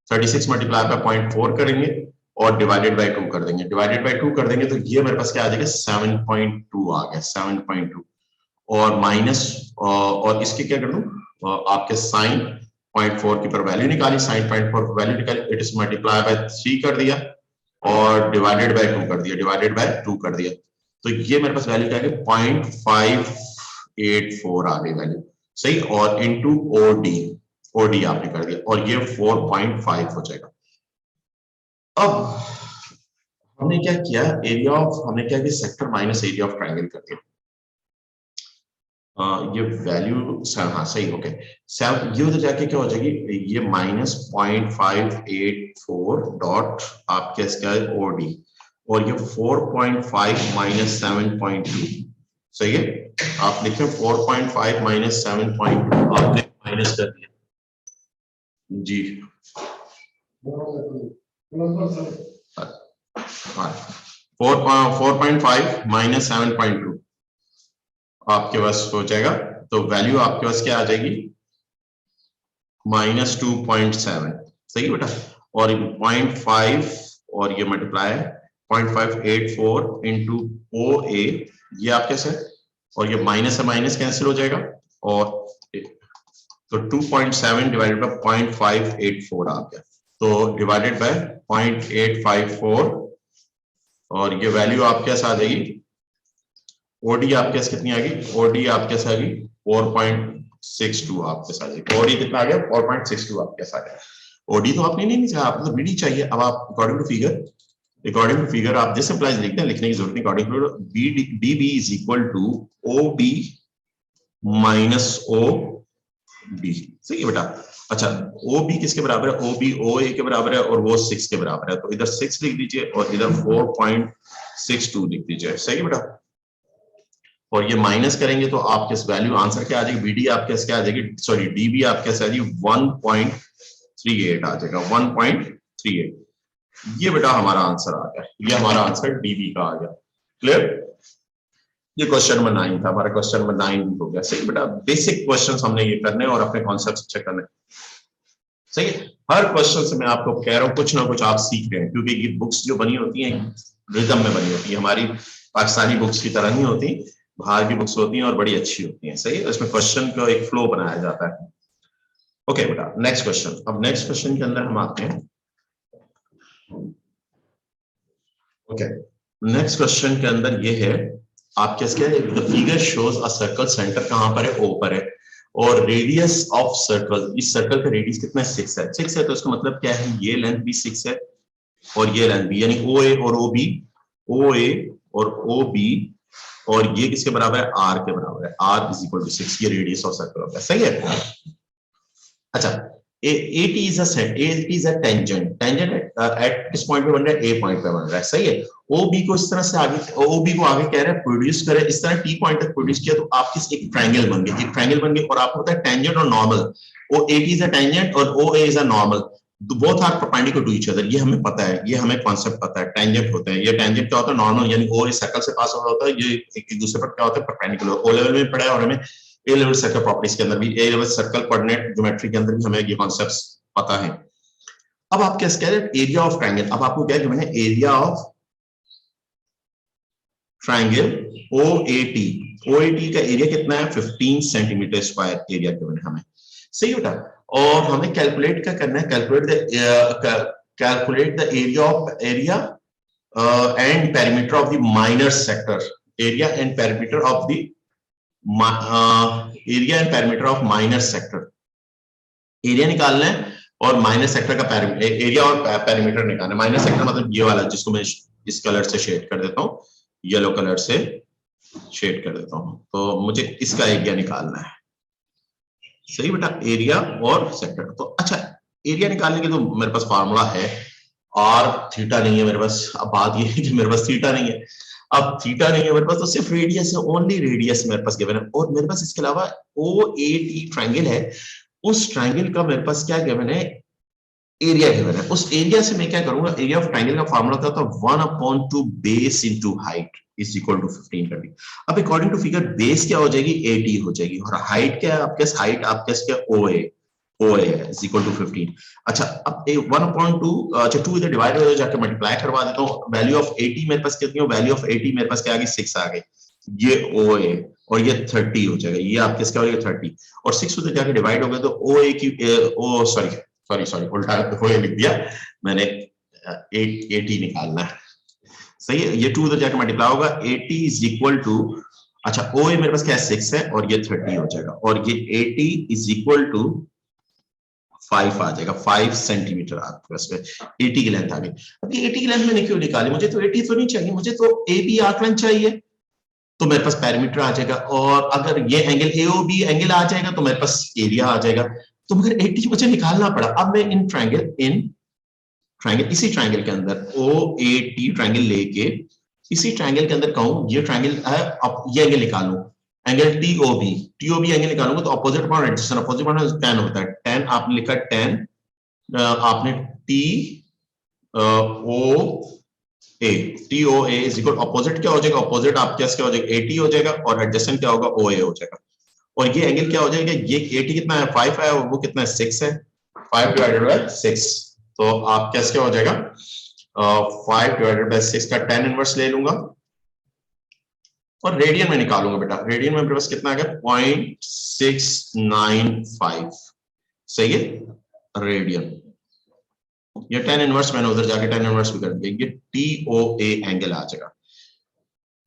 36 मल्टीप्लाई बाय 0.4 करेंगे, और डिवाइडेड बाय 2 कर देंगे। डिवाइडेड बाय 2 कर देंगे तो ये मेरे पास क्या आ जाएगा? 7.2 आ गया, 7.2। और माइनस, और इसके क्या कर दूं? आपके साइन 0.4 की पर वैल्यू निकाली, साइन 0.4 वैल्यू निकाली, इट इज मल्टीप्लाई बाय 3 कर दिया, और डिवाइडेड बाय 2 कर दिया, डिवाइडेड बाय 2 कर दिया। तो ये मेरे पास वैल्यू क्या है? 0.584 आ गई वैल्यू। सही, और इनटू OD आपने कर दिया, और ये 4.5 हो जाएगा। अब हमने क्या किया? एरिया ऑफ, हमने क्या किया? Sector minus area of triangle कर दिया। ये वैल्यू हाँ सही, ओके। ये उधर जाके क्या हो जाएगी, ये -0.584 डॉट आपके इसका ओडी, और ये 4.5 माइनस 7.2, सही है। आप लिखें 4.5 माइनस 7.2, आपने माइनस कर दिया जी। हाँ 4.5 माइनस 7.2 आपके पास हो जाएगा, तो वैल्यू आपके पास क्या आ जाएगी, -2.7, सही बेटा। और 0.5 और ये मल्टीप्लाई 0.584 इंटू ओ ए, ये आपके से, और ये माइनस से माइनस कैंसिल हो जाएगा, और तो 2.7 डिवाइडेड बाय 0.584 आ गया, तो डिवाइडेड बाय 0.854, और ये वैल्यू आपके पास आ जाएगी, ओडी आपके पास कितनी आ गई, ओडी आपके पास आ गई 4.62 आपके साथ, ओडी कितना आ गया 4.62 आपके साथ है। ओडी तो आपने नहीं चाहिए, आपको तो बीडी चाहिए। अब आप अकॉर्डिंग टू फिगर आप दिस इंप्लाइज लिखते हैं, लिखने की जरूरत नहीं, according to BB is equal to O B minus O D, सही है बेटा। अच्छा ओ बी किसके बराबर है, ओ बी ओ ए के बराबर है, और वो 6 के बराबर है, तो इधर 6 लिख दीजिए और इधर 4.62 लिख दीजिए, सही है बेटा। और ये माइनस करेंगे तो आपके वैल्यू आंसर क्या आ जाएगी, बीडी आपके क्या आ जाएगी, सॉरी डीबी आपके आ जाएगी 1.38 आ जाएगा, 1.38। ये बेटा हमारा आंसर आ गया, ये हमारा आंसर डीबी का आ गया, क्लियर। ये क्वेश्चन नंबर 9 था हमारा, क्वेश्चन नंबर 9 भी हो गया, सही बेटा। बेसिक क्वेश्चंस हमने ये करने और अपने कॉन्सेप्ट चेक करने, सही है। हर क्वेश्चन से मैं आपको कह रहा हूँ कुछ ना कुछ आप सीख रहे हैं, क्योंकि ये बुक्स जो बनी होती हैं रिदम में बनी होती है, हमारी पाकिस्तानी बुक्स की तरह नहीं होती, बाहर की बुक्स होती हैं और बड़ी अच्छी होती हैं, सही है। इसमें क्वेश्चन का एक फ्लो बनाया जाता है। ओके बेटा नेक्स्ट क्वेश्चन, अब नेक्स्ट क्वेश्चन के अंदर हम आते हैं। ओके नेक्स्ट क्वेश्चन के अंदर ये है आपके the figure shows a circle, centre कहां पर है, ओ पर है, और रेडियस ऑफ सर्कल, इस सर्कल का रेडियस कितना है, 6 है। 6 है तो इसका मतलब क्या है, ये लेंथ भी 6 है और ये लेंथ भी, यानी ओ ए और ओ बी, ओ ए और ओ बी, और ये किसके बराबर है, आर के बराबर है, आर इज इक्वल टू 6, ये रेडियस ऑफ सर्कल होगा, सही है। अच्छा AT is a tangent, at किस पॉइंट पे बन रहा है, A पॉइंट पे बन रहा है, सही है। OB को इस तरह से आगे, OB को आगे कह रहा है प्रोड्यूस करे, इस तरह T पॉइंट तक प्रोड्यूस किया तो आपकी एक ट्रायंगल बन गया, एक ट्रायंगल बन गई, और आपको पता है टेंजेंट और normal, O AT is a tangent और OA is a normal, both are perpendicular to each other, ये हमें पता है, ये हमें कॉन्सेप्ट पता है, टेंजेंट होते हैं, ये टेंजेंट क्या होता है, नॉर्मल, यानी ओ सर्कल से पास हो रहा होता है, ये एक दूसरे पर क्या होता है, परपेंडिकुलर। ओ लेवल में पढ़ा है और हमें ए लेवल सर्कल प्रॉपर्टीज के अंदर भी, ए लेवल सर्कल कोऑर्डिनेट ज्योमेट्री के अंदर भी हमें ये कॉन्सेप्ट्स पता है। अब आप क्या कह रहे हैं, एरिया ऑफ ट्रायंगल, अब आपको क्या है, मैंने area of triangle OAT, OAT का एरिया कितना है, 15 सेंटीमीटर स्क्वायर एरिया गिवन है हमें, सही बेटा। और हमें कैलकुलेट क्या करना है, calculate the area and perimeter of the minor sector, area and perimeter of the area and perimeter of minor sector, area निकालना है और माइनर सेक्टर का एरिया और पेरीमीटर निकालना है। माइनर सेक्टर मतलब ये वाला जिसको मैं इस कलर से शेड कर देता हूँ, येलो कलर से शेड कर देता हूँ, तो मुझे इसका एरिया निकालना है, सही बेटा, एरिया और सेक्टर। तो अच्छा एरिया निकालने के तो मेरे पास फार्मूला है, और थीटा नहीं है मेरे पास। अब बात ये है कि मेरे पास थीटा नहीं है, अब थीटा नहीं है मेरे पास, तो सिर्फ रेडियस है, ओनली रेडियस मेरे पास गिवन है, और मेरे पास इसके अलावा OAT ट्रायंगल है, उस ट्रायंगल का मेरे पास क्या गिवन है, एरिया गिवन है। उस एरिया से मैं क्या करूंगा, एरिया ऑफ ट्रायंगल का फार्मूला था 1/2 base into height is equal to 15 कर दी। अब अकॉर्डिंग टू फिगर बेस क्या हो जाएगी, 80 हो जाएगी, और हाइट क्या है आपके, हाइट आपके क्या, OA है इज इक्वल टू 15। अच्छा अब 1/2, अच्छा 2 इधर डिवाइड हो जाके मल्टीप्लाई करवा देता हूँ, वैल्यू ऑफ 80 मेरे पास कितनी हो, वैल्यू ऑफ 80 मेरे पास क्या आ गई, 6 आ गई, ये OA, और ये 30 हो जाएगा, ये आपके क्या हो गया 30, और 6 उधर जाके डिवाइड हो गया तो OA की सॉरी उल्टा लिख दिया मैंने, 80 निकालना है, सही है। ये 2 उधर जाकर मल्टीप्लाई होगा, 80 इज इक्वल टू, अच्छा OA मेरे पास क्या है 6 है, और ये 30 हो जाएगा, और ये 80 इज इक्वल टू 5 आ जाएगा, 5 सेंटीमीटर आपके पास 80 की लेंथ आ गई। अब ये 80 की लेंथ मैंने क्यों निकाली, मुझे तो 80 तो नहीं चाहिए, मुझे तो AB आकलन चाहिए, तो मेरे पास पेरीमीटर आ जाएगा, और अगर ये एंगल एओबी एंगल आ जाएगा तो मेरे पास एरिया आ जाएगा। तो मगर 80 मुझे निकालना पड़ा। अब मैं इन ट्रायंगल इसी ट्रायंगल के अंदर OAT ट्रायंगल लेके इसी ट्रायंगल के अंदर कहूं ये ट्रायंगल है, अब ये एंगल निकालूं, एंगल TOB एंगल निकालूंगा तो opposite upon adjacent, opposite upon tan होता है, tan आपने लिखा tan, आपने TOA इज इक्वल अपोजिट क्या हो जाएगा, अपोजिट आपके क्या हो जाएगा AT हो जाएगा, और एडजेसेंट क्या होगा OA हो जाएगा। और ये एंगल क्या हो जाएगा, ये AT कितना है 5 है, और वो कितना है 6 है, 5 डिवाइडेड बाय 6। तो आप कैसे क्या हो जाएगा 5 डिवाइडेड बाय 6 का tan इनवर्स ले लूंगा और रेडियन में निकालूंगा बेटा। रेडियन में मेरे पास कितना आ गया 0.695, सही है रेडियन। ये tan इनवर्स मैंने उधर जाके tan इनवर्स भी कर दिया, ये TOA एंगल आ जाएगा।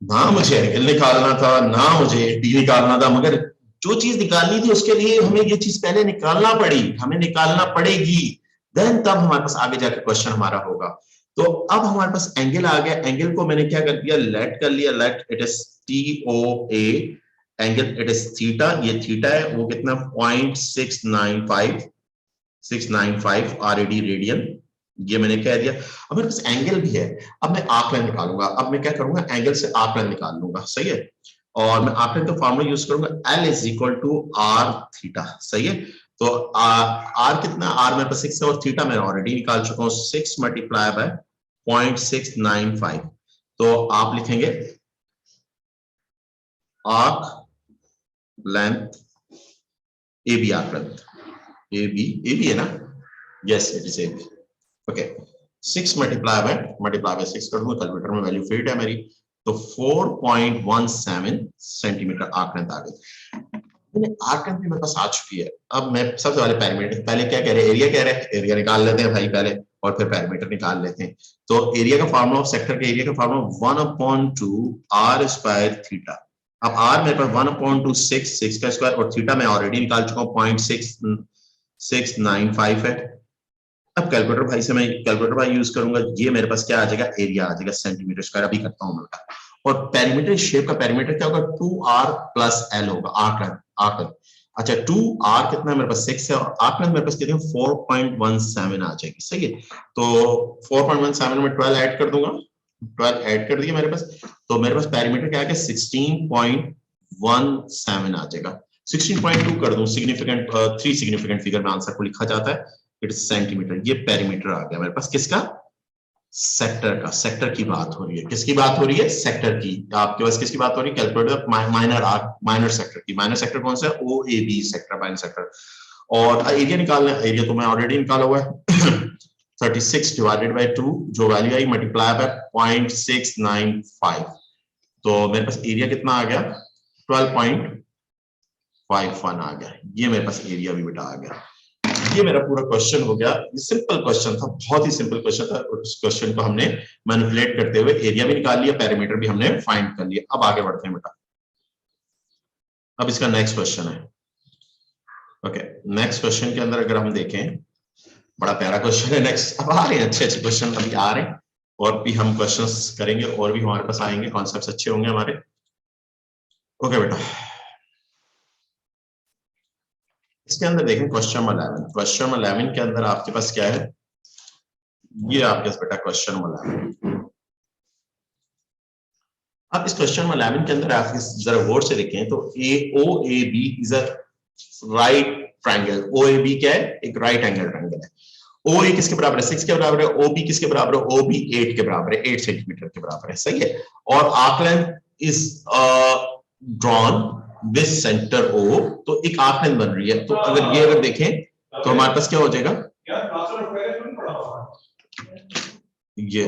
ना मुझे एंगल निकालना था ना मुझे डी निकालना था, मगर जो चीज निकालनी थी उसके लिए हमें ये चीज पहले निकालना पड़ी, हमें निकालना पड़ेगी, देन तब हमारे पास आगे जाके क्वेश्चन हमारा होगा। तो अब हमारे पास एंगल आ गया, एंगल को मैंने क्या कर दिया लेट कर लिया, let it is TOA angle, it is theta, ये थीटा है, वो कितना 0.695 RAD रेडियन, ये मैंने कह दिया। अब मेरे पास एंगल भी है, अब मैं आकलन निकालूंगा, अब मैं क्या करूंगा एंगल से आकलन निकाल लूंगा, सही है। और मैं आकलन का फॉर्मूला यूज करूंगा L is equal to R theta, सही है। तो R कितना, R मेरे पास 6 है और थीटा मैं ऑलरेडी निकाल चुका हूं, 6 मल्टीप्लाई बाय 0.695। तो आप लिखेंगे arc length AB, arc length AB है ना, yes it is AB, okay. 6 multiply by 6 कर दूंगा, कैलकुलेटर में वैल्यू फिट है मेरी, तो 4.17 सेंटीमीटर आर्क लेंथ आ गई। मैंने आर्क लेंथ मेरे पास आ चुकी है। अब मैं सबसे पहले पैरामीटर, पहले क्या कह रहे हैं एरिया कह रहे हैं, एरिया निकाल लेते हैं भाई पहले, और फिर पैरामीटर निकाल लेते हैं। तो एरिया का फार्मूला ऑफ सेक्टर के एरिया का फार्मूला 1/2 R स्क्वायर थीटा। अब R मेरे पास 1/2 6 का स्क्वायर, और थीटा मैं ऑलरेडी निकाल चुका हूं 0.695 है। अब कैलकुलेटर भाई से मैं कैलकुलेटर भाई यूज करूंगा, ये मेरे पास क्या आ जाएगा एरिया आ जाएगा सेंटीमीटर स्क्वायर, अभी करता हूं मैं। और पेरीमीटर शेप का पेरीमीटर क्या होगा 2R प्लस L होगा, आर्क। अच्छा 2R कितना है मेरे पास 6 है, और आर्क मेरे पास कितनी 4.17 आ जाएगी, सही है। तो 4.17 में 12 ऐड कर दूंगा, 12 ऐड कर दिया मेरे पास, तो मेरे पास पेरीमीटर क्या आ गया 16.17 आ जाएगा। 16.2 कर दूं, सिग्निफिकेंट 3 सिग्निफिकेंट फिगर में आंसर को लिखा जाता है, इट्स सेंटीमीटर। ये पेरीमीटर आ गया मेरे पास किसका, सेक्टर का। सेक्टर की बात हो रही है, किसकी बात हो रही है, सेक्टर की। आपके पास किसकी बात हो रही है, कैलकुलेटर माइनर सेक्टर की। माइनर सेक्टर कौन सा है, OAB सेक्टर, माइनर सेक्टर। और एरिया निकालना है, एरिया तो मैं ऑलरेडी निकाला हुआ है 36 डिवाइडेड बाय 2, जो वैल्यू आई मल्टीप्लाई बाय 0.695, तो मेरे पास एरिया कितना आ गया 12.51 आ गया। ये मेरे पास एरिया भी बेटा आ गया। ये मेरा पूरा क्वेश्चन हो गया। ये सिंपल क्वेश्चन था, बहुत ही सिंपल क्वेश्चन था। उस क्वेश्चन को हमने मैनिपुलेट करते हुए एरिया भी निकाल लिया, पैरामीटर भी हमने फाइंड कर लिया। अब आगे बढ़ते हैं बेटा। अब इसका नेक्स्ट क्वेश्चन है, ओके। नेक्स्ट क्वेश्चन के अंदर अगर हम देखें, बड़ा प्यारा क्वेश्चन है नेक्स्ट। अब आ रहे हैं अच्छे क्वेश्चन, अभी आ रहे हैं, और भी हम क्वेश्चंस करेंगे, और भी हमारे पास आएंगे, कॉन्सेप्ट्स अच्छे होंगे हमारे। ओके बेटा, इसके अंदर देखें क्वेश्चन नंबर 11। क्वेश्चन नंबर 11 के अंदर आपके पास क्या है, ये आपके पास बेटा क्वेश्चन नंबर 11। अब इस क्वेश्चन नंबर 11 के अंदर आप जरा गौर से देखें तो OAB is a right triangle. OAB क्या है, एक राइट एंगल ट्रायंगल है। OA किसके बराबर है, 6 के बराबर है। OB किसके बराबर है, OB 8 के बराबर है, 8 सेंटीमीटर के बराबर है, सही है। और arc length is drawn with centre O, तो एक आर्क लेंथ बन रही है। तो अगर ये देखें तो हमारे पास क्या हो जाएगा, ये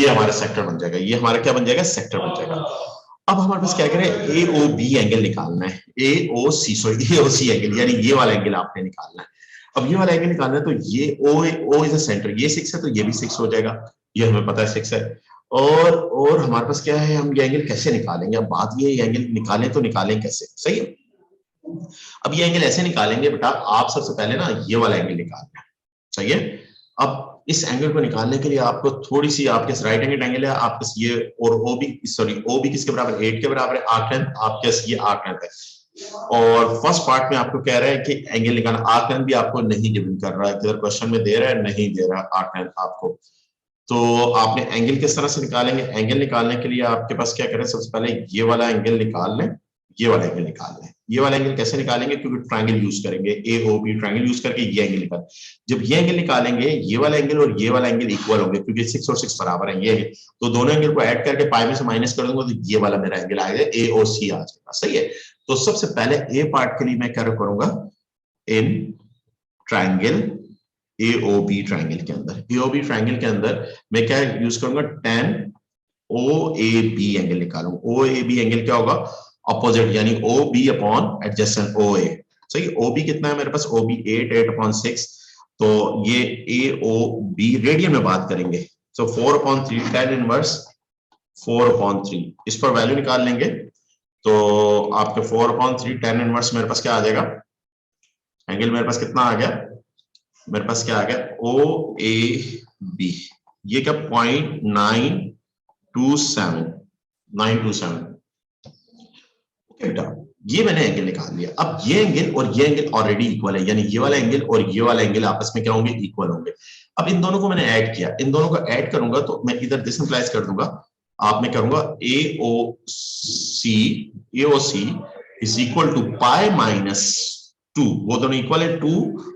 हमारा सेक्टर बन जाएगा, ये हमारा क्या बन जाएगा, सेक्टर बन जाएगा। अब हमारे पास क्या करें, AOB एंगल निकालना है, AOC एंगल, यानी ये वाला एंगल आपने निकालना है। अब ये वाला एंगल निकालना है, तो ये O इज अ सेंटर, ये 6 है तो ये भी 6 हो जाएगा, ये हमें पता है 6 है। और हमारे पास क्या है, हम ये एंगल कैसे निकालेंगे, अब बात ये एंगल निकालें तो निकालें कैसे, सही है। अब ये एंगल ऐसे निकालेंगे बेटा, आप सबसे पहले ना ये वाला एंगल निकालना है, सही है। अब इस एंगल को निकालने के लिए आपको थोड़ी सी आपके राइट एंगल एंगल है आपके ये, और O B sorry O B किसके बराबर 8 के बराबर है, आर्क लेंथ आपके ये आर्क लेंथ है। और फर्स्ट पार्ट में आपको कह रहा है कि एंगल निकालना, आर्क लेंथ भी आपको नहीं गिवन कर रहा है, किधर क्वेश्चन में दे रहा है नहीं दे रहा आर्क लेंथ आपको। तो आपने एंगल किस तरह से निकालेंगे, एंगल निकालने के लिए आपके पास क्या करें, सबसे पहले ये वाला एंगल निकाल लें, ये वाला एंगल निकाल लें। ये वाला एंगल कैसे निकालेंगे, क्योंकि ट्रायंगल यूज करेंगे, ए ओ बी ट्रायंगल यूज करके ये एंगल निकाल। जब ये एंगल निकालेंगे ये वाला एंगल और ये वाला एंगल इक्वल होंगे, क्योंकि 6 और 6 बराबर है ये, तो दोनों एंगल को ऐड करके पाई में से माइनस कर दूंगा तो ये वाला मेरा एंगल आएगा, ए ओ सी आ जाएगा। सही है, तो सबसे पहले ए पार्ट के लिए मैं क्या करूंगा, इन ट्रायंगल एओबी ट्रायंगल के अंदर, एओबी ट्रायंगल के अंदर मैं क्या यूज करूंगा, tan OAB एंगल निकालूंगा। OAB एंगल क्या होगा, अपोजिट, यानी OB अपॉन एडजेसेंट OA। सही, OB कितना है मेरे पास, OB 8/6, तो ये AOB रेडियन में बात करेंगे, तो 4/3 tan इनवर्स 4/3, इस पर वैल्यू निकाल लेंगे तो आपके 4/3 tan इनवर्स मेरे पास क्या आ जाएगा, एंगल मेरे पास कितना आ गया, मेरे पास क्या आ गया, OAB, ये क्या 0.927 ओके बेटा, ये मैंने एंगल निकाल लिया। अब ये एंगल और ये एंगल ऑलरेडी इक्वल है, यानी ये वाला एंगल और ये वाला एंगल आपस में क्या होंगे, इक्वल होंगे। अब इन दोनों को मैंने ऐड किया, इन दोनों को ऐड करूंगा तो मैं इधर डिसिंप्लाइज कर दूंगा, आप मैं करूंगा AOC is equal to pi minus 2, वो दोनों इक्वल है 2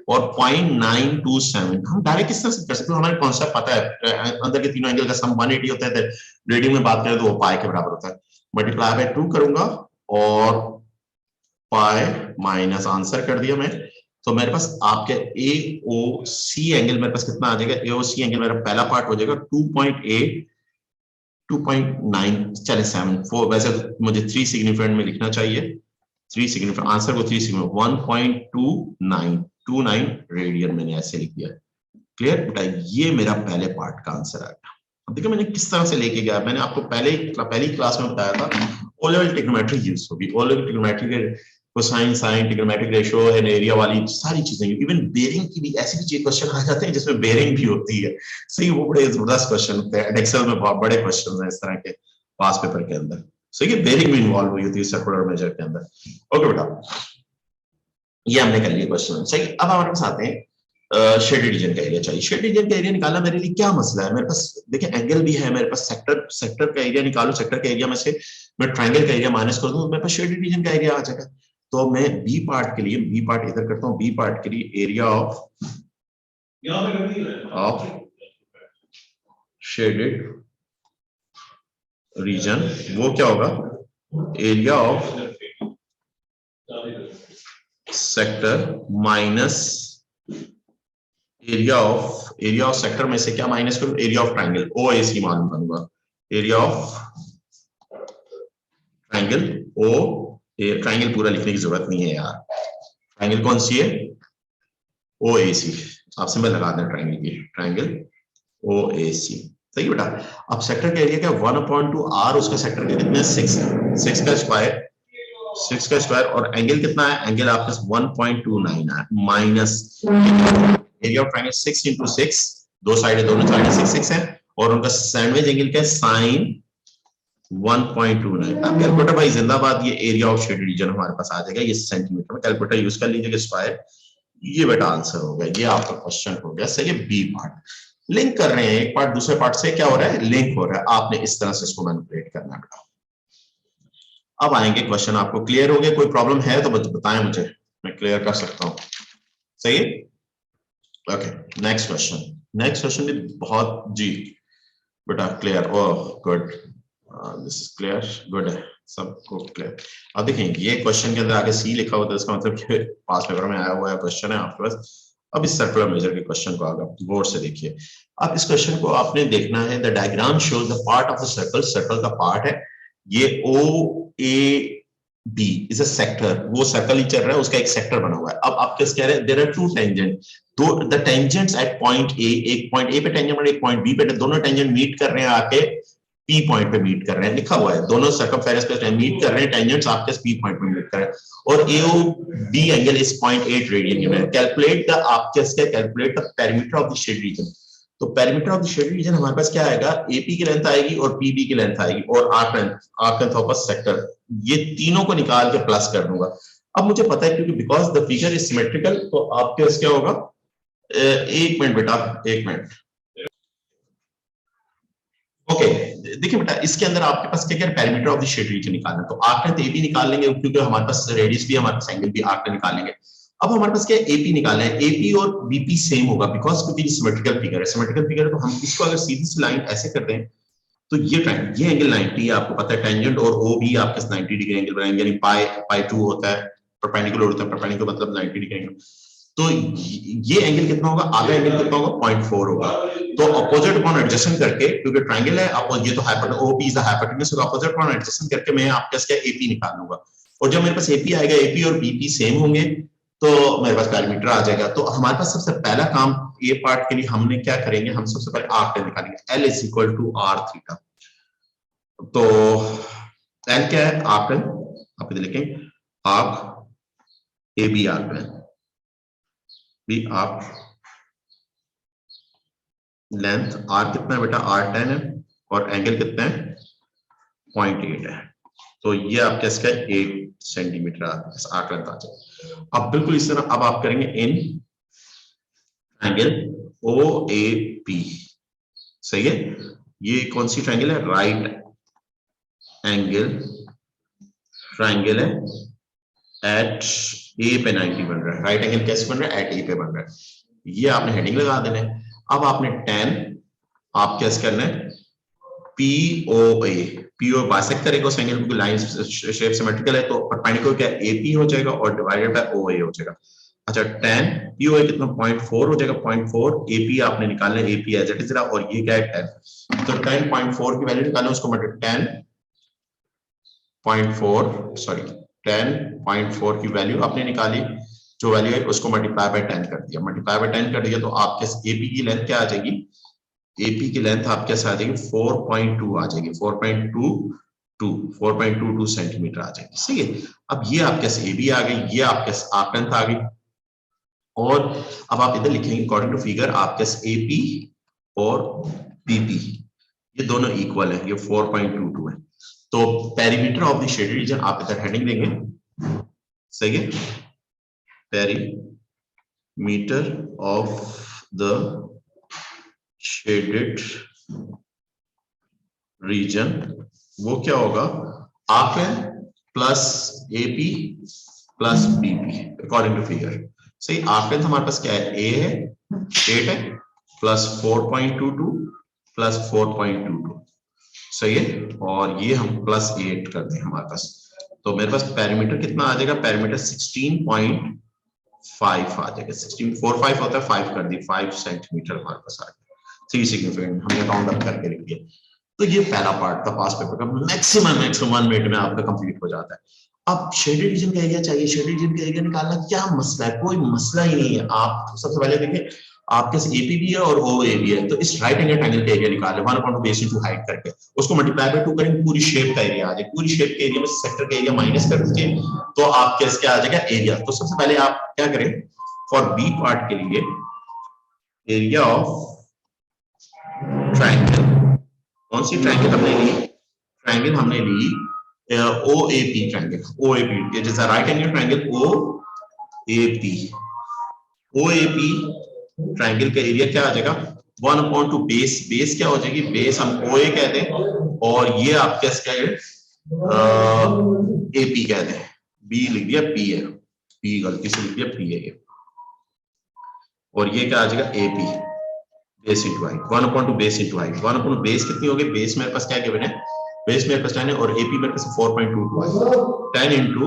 और 0.927। हम डायरेक्ट किस तरह से कर सकते हैं, हमारे कॉन्सेप्ट पता है, अंदर के तीनों एंगल का सम 180 होता है, रेडियन में बात करें तो वो पाई के बराबर होता है, मल्टीप्लाई बाय 2 करूंगा और पाई माइनस आंसर कर दिया मैं, तो मेरे पास आपके AOC एंगल मेरे पास कितना आ जाएगा, AOC एंगल मेरा पहला पार्ट हो जाएगा 2.8 2.9 चले 7 वैसे तो मुझे 3 सिग्निफिकेंट में लिखना चाहिए, 3 सिग्निफिकेंट आंसर को 3 सिग्निफिकेंट 1.2929 रेडियन मैंने ऐसे लिख दिया। क्लियर बेटा, ये मेरा पहले पार्ट का आंसर आ गया। अब देखिए मैंने किस तरह से लेके गया, मैंने आपको पहली क्लास में बताया था ओ लेवल ट्रिग्नोमेट्री यूज होगी, ओ लेवल ट्रिग्नोमेट्री के cosine sine trigonometric ratio and area वाली सारी चीजें, इवन बेरिंग की भी ऐसी भी क्वेश्चन आ जाते हैं जिसमें बेरिंग भी होती है। सही, वो बड़े जबरदस्त क्वेश्चन होते हैं, एक्सेल में बहुत बड़े क्वेश्चन हैं इस तरह के पास पेपर के अंदर। सही है, बेरिंग भी इन्वॉल्व हुई होती है सर्कुलर मेजर के अंदर। ओके बेटा, ये हमने कर लिया क्वेश्चन। सही, अब हमारे पास आते हैं शेडेड रीजन का एरिया चाहिए। शेडेड रीजन का एरिया निकालना मेरे लिए क्या मसला है, मेरे पास देखिए एंगल भी है, मेरे पास सेक्टर का एरिया निकालू, सेक्टर के एरिया में से मैं ट्रायंगल का एरिया माइनस कर दूं तो मेरे पास शेडेड रीजन का एरिया आ जाएगा। तो मैं बी पार्ट के लिए, बी पार्ट इधर करता हूं, बी पार्ट के लिए एरिया ऑफ शेडेड रीजन वो क्या होगा, area of sector minus area of sector में से क्या माइनस करूं, एरिया ऑफ ट्रायंगल, OAC मालूम करूंगा, एरिया ऑफ ट्रायंगल ट्रायंगल पूरा लिखने की जरूरत नहीं है यार, ट्रायंगल कौन सी है, OAC, आप सिंबल लगा दें ट्रायंगल की, ट्रायंगल OAC। सही बेटा, अब सेक्टर का एरिया क्या 1/2 r, उसका सेक्टर का कितना है 6 का स्क्वायर और एंगल कितना है, एंगल आपके 1.29 है, माइनस एरिया ऑफ ट्रायंगल 6 × 6, दो साइड दोनों साइड 6 है और उनका सैंडविच एंगल क्या है sin 1.29। अब कैलकुलेटर भाई जिंदाबाद, ये एरिया ऑफ शेडेड रीजन हमारे पास आ जाएगा, ये सेंटीमीटर में कैलकुलेटर यूज कर लीजिएगा स्क्वायर, ये बेटा आंसर हो गया, ये आपका क्वेश्चन हो गया। सही है, बी पार्ट लिंक कर रहे हैं, एक पार्ट दूसरे पार्ट से क्या हो रहा है, लिंक हो रहा है, आपने इस तरह से इसको मैनिपुलेट करना है बेटा। अब आएंगे क्वेश्चन, आपको क्लियर हो गया, कोई प्रॉब्लम है तो बताएं मुझे, मैं क्लियर कर सकता हूं। सही है, ओके नेक्स्ट क्वेश्चन भी बहुत जी बेटा clear, oh good, this is clear, good है सबको क्लियर। अब देखें ये क्वेश्चन के अंदर आगे सी लिखा होता है, इसका मतलब कि पास पेपर में आया हुआ है क्वेश्चन है आपके पास। अब इस सर्कुलर मेजर के क्वेश्चन को आगे गौर से देखिए। अब इस क्वेश्चन को आपने देखना है, the diagram shows the part of a circle, circle का पार्ट है ये OAB इज अ सेक्टर, वो सर्कल ही चल रहा है, उसका एक सेक्टर बना हुआ है। अब आप किस कह रहे हैं, देयर आर 2 टेंजेंट, दो the tangents at point A, एक पॉइंट A पे टेंजेंट और एक पॉइंट B पे, दोनों टेंजेंट मीट कर रहे हैं आके P पॉइंट पे मीट कर रहे हैं, लिखा हुआ है दोनों सर्कमफेरेंस पे मीट कर रहे हैं, टेंजेंट्स आपके P पॉइंट पे मीट कर रहे हैं और AOB angle is 0.8 radian given है। कैलकुलेट द आपके calculate the perimeter of the shade region. तो perimeter of the shaded region हमारे पास क्या आएगा, एपी की लेंथ आएगी और पीबी की लेंथ आएगी और arc length of a sector, ये तीनों को निकाल के प्लस कर दूंगा। अब मुझे पता है क्योंकि because the figure is symmetrical, तो आपके पास क्या होगा, एक मिनट बेटा, एक मिनट। ओके देखिए बेटा, इसके अंदर आपके पास क्या क्या perimeter of the shade region निकालना है, तो आर्क लेंथ एपी निकाल लेंगे क्योंकि हमारे पास रेडियस भी, हमारे पास एंगल भी, आर्क लेंथ निकाल लेंगे। अब हमारे पास क्या है, एपी निकालना है, एपी और बीपी सेम होगा बिकॉज क्योंकि सिमेट्रिकल फिगर है, सिमेट्रिकल फिगर है, तो हम इसको अगर सीधी सी लाइन ऐसे कर दें तो ये एंगल 90 है, आपको पता है, टेंजेंट और ओ भी आपके 90 डिग्री एंगल बनाएंगे, यानी पाई 2 होता है, परपेंडिकुलर होता है, परपेंडिकुलर मतलब 90 डिग्री एंगल। तो ये एंगल कितना होगा, आधा एंगल कितना होगा, 0.4 होगा। तो अपोजिट अपॉन एडजस्टमेंट करके, क्योंकि ट्रायंगल है, ये तो ओपी इज द हाइपोटेन्यूज, तो अपोजिट अपॉन एडजस्टमेंट करके मैं आपके पास क्या एपी निकाल लूंगा, और जब मेरे पास एपी आएगा, एपी और बीपी सेम होंगे तो मेरे पास पेरीमीटर आ जाएगा। तो हमारे पास सबसे पहला काम ये पार्ट के लिए हमने क्या करेंगे, हम सबसे पहले आर्क निकालेंगे, L is equal to R theta. तो एल क्या है, आर्क लेंथ, आप इधर लिखेंगे arc A B arc length, B arc length, R कितना है बेटा, आर 10 है, और एंगल कितना है, 0.8 है। तो ये आपका इसका 8 सेंटीमीटर आर्क लेंथ आ जाए। अब बिल्कुल इस तरह अब आप करेंगे इन एंगल ओ ए पी, सही है, ये कौन सी ट्रायंगल है, राइट एंगल ट्रायंगल है, एट ए पे 90 बन रहा है, राइट एंगल कैसे बन रहा है, एट ए पे बन रहा है, ये आपने हेडिंग लगा देना है। अब आपने 10 आप कैसे करना है, पीओए, पीओ बाइसेक्ट करेगा उस एंगल को, लाइन शेप सिमेट्रिकल है, तो परपेंडिकुलर क्या एपी हो जाएगा और डिवाइडेड बाय ओए हो जाएगा। अच्छा 10 पीओए कितना, 0.4 हो जाएगा, 0.4 एपी आपने निकालना है, एपी एज इट इज रहा, और ये क्या है 10, तो 10.4 की वैल्यू निकालना, उसको मतलब 10.4 की वैल्यू आपने निकाली, जो वैल्यू है उसको मल्टीप्लाई बाय 10 कर दिया, मल्टीप्लाई बाय 10 कर दिया, तो आपके एपी की लेंथ क्या आ जाएगी, एपी की लेंथ आपके साथ आ जाएगी 4.2 आ जाएगी, 4.22 सेंटीमीटर आ जाएगी, सही है। अब ये आपके एबी आ गई, ये आपके आर्क लेंथ आ गई, और अब आप इधर लिखेंगे अकॉर्डिंग टू फिगर आपके एपी और बीपी ये दोनों इक्वल है, ये 4.22 है। तो perimeter of the shaded region आप इधर हेडिंग देंगे, सही है, perimeter of the shaded region, वो क्या होगा, arc length plus AP plus BP according to figure, सही। आर्क लेंथ हमारे पास क्या है, ए है 8 है, प्लस 4.22 प्लस 4.22, सही है, और ये हम प्लस 8 कर दें हमारे पास, तो मेरे पास पेरीमीटर कितना आ जाएगा, पेरीमीटर 16.5 आ जाएगा, 16.45 होता है, 5 कर दी, 5 सेंटीमीटर हमारे पास आ गया, थ्री सिग्निफिकेंट हमने राउंड अप करके लिख दिया। तो ये पहला पार्ट था पास पेपर का, मैक्सिमम 1 मिनट में आपका कंप्लीट हो जाता है। अब शेडेड रीजन का एरिया चाहिए, शेडेड रीजन का एरिया निकालना क्या मसला है, कोई मसला ही नहीं है। आप सबसे पहले देखिए आपके एपी भी है और ओ ए भी है, तो इस राइट एंगल ट्रायंगल का एरिया निकालें 1/2 बेस इनटू हाइट करके, उसको मल्टीप्लाई बाय 2 करेंगे, पूरी शेप का एरिया आ जाए, पूरी शेप के एरिया में सेक्टर का एरिया माइनस कर दीजिए, तो आपके इसके आ जाएगा एरिया। तो सबसे पहले आप क्या करें, फॉर बी पार्ट के लिए एरिया ऑफ ट्रायंगल, कौन सी ट्रायंगल हमने ली, ट्रायंगल हमने ली OAP triangle, OAP it is a right angle triangle OAP, OAP triangle का एरिया क्या आ जाएगा 1/2 बेस, बेस क्या हो जाएगी, बेस हम ओए कह दें, और ये आपके क्या है एपी कह दें, बी लिख दिया पी है, पी गलती से लिख दिया पी है ये, और ये क्या आ जाएगा AP base into height, 1/2 base into height, 1/2 base कितनी होगी, बेस मेरे पास क्या गिवन है, बेस मेरे पास 10 है, और एपी मेरे पास 4.22 है, 10 इंटू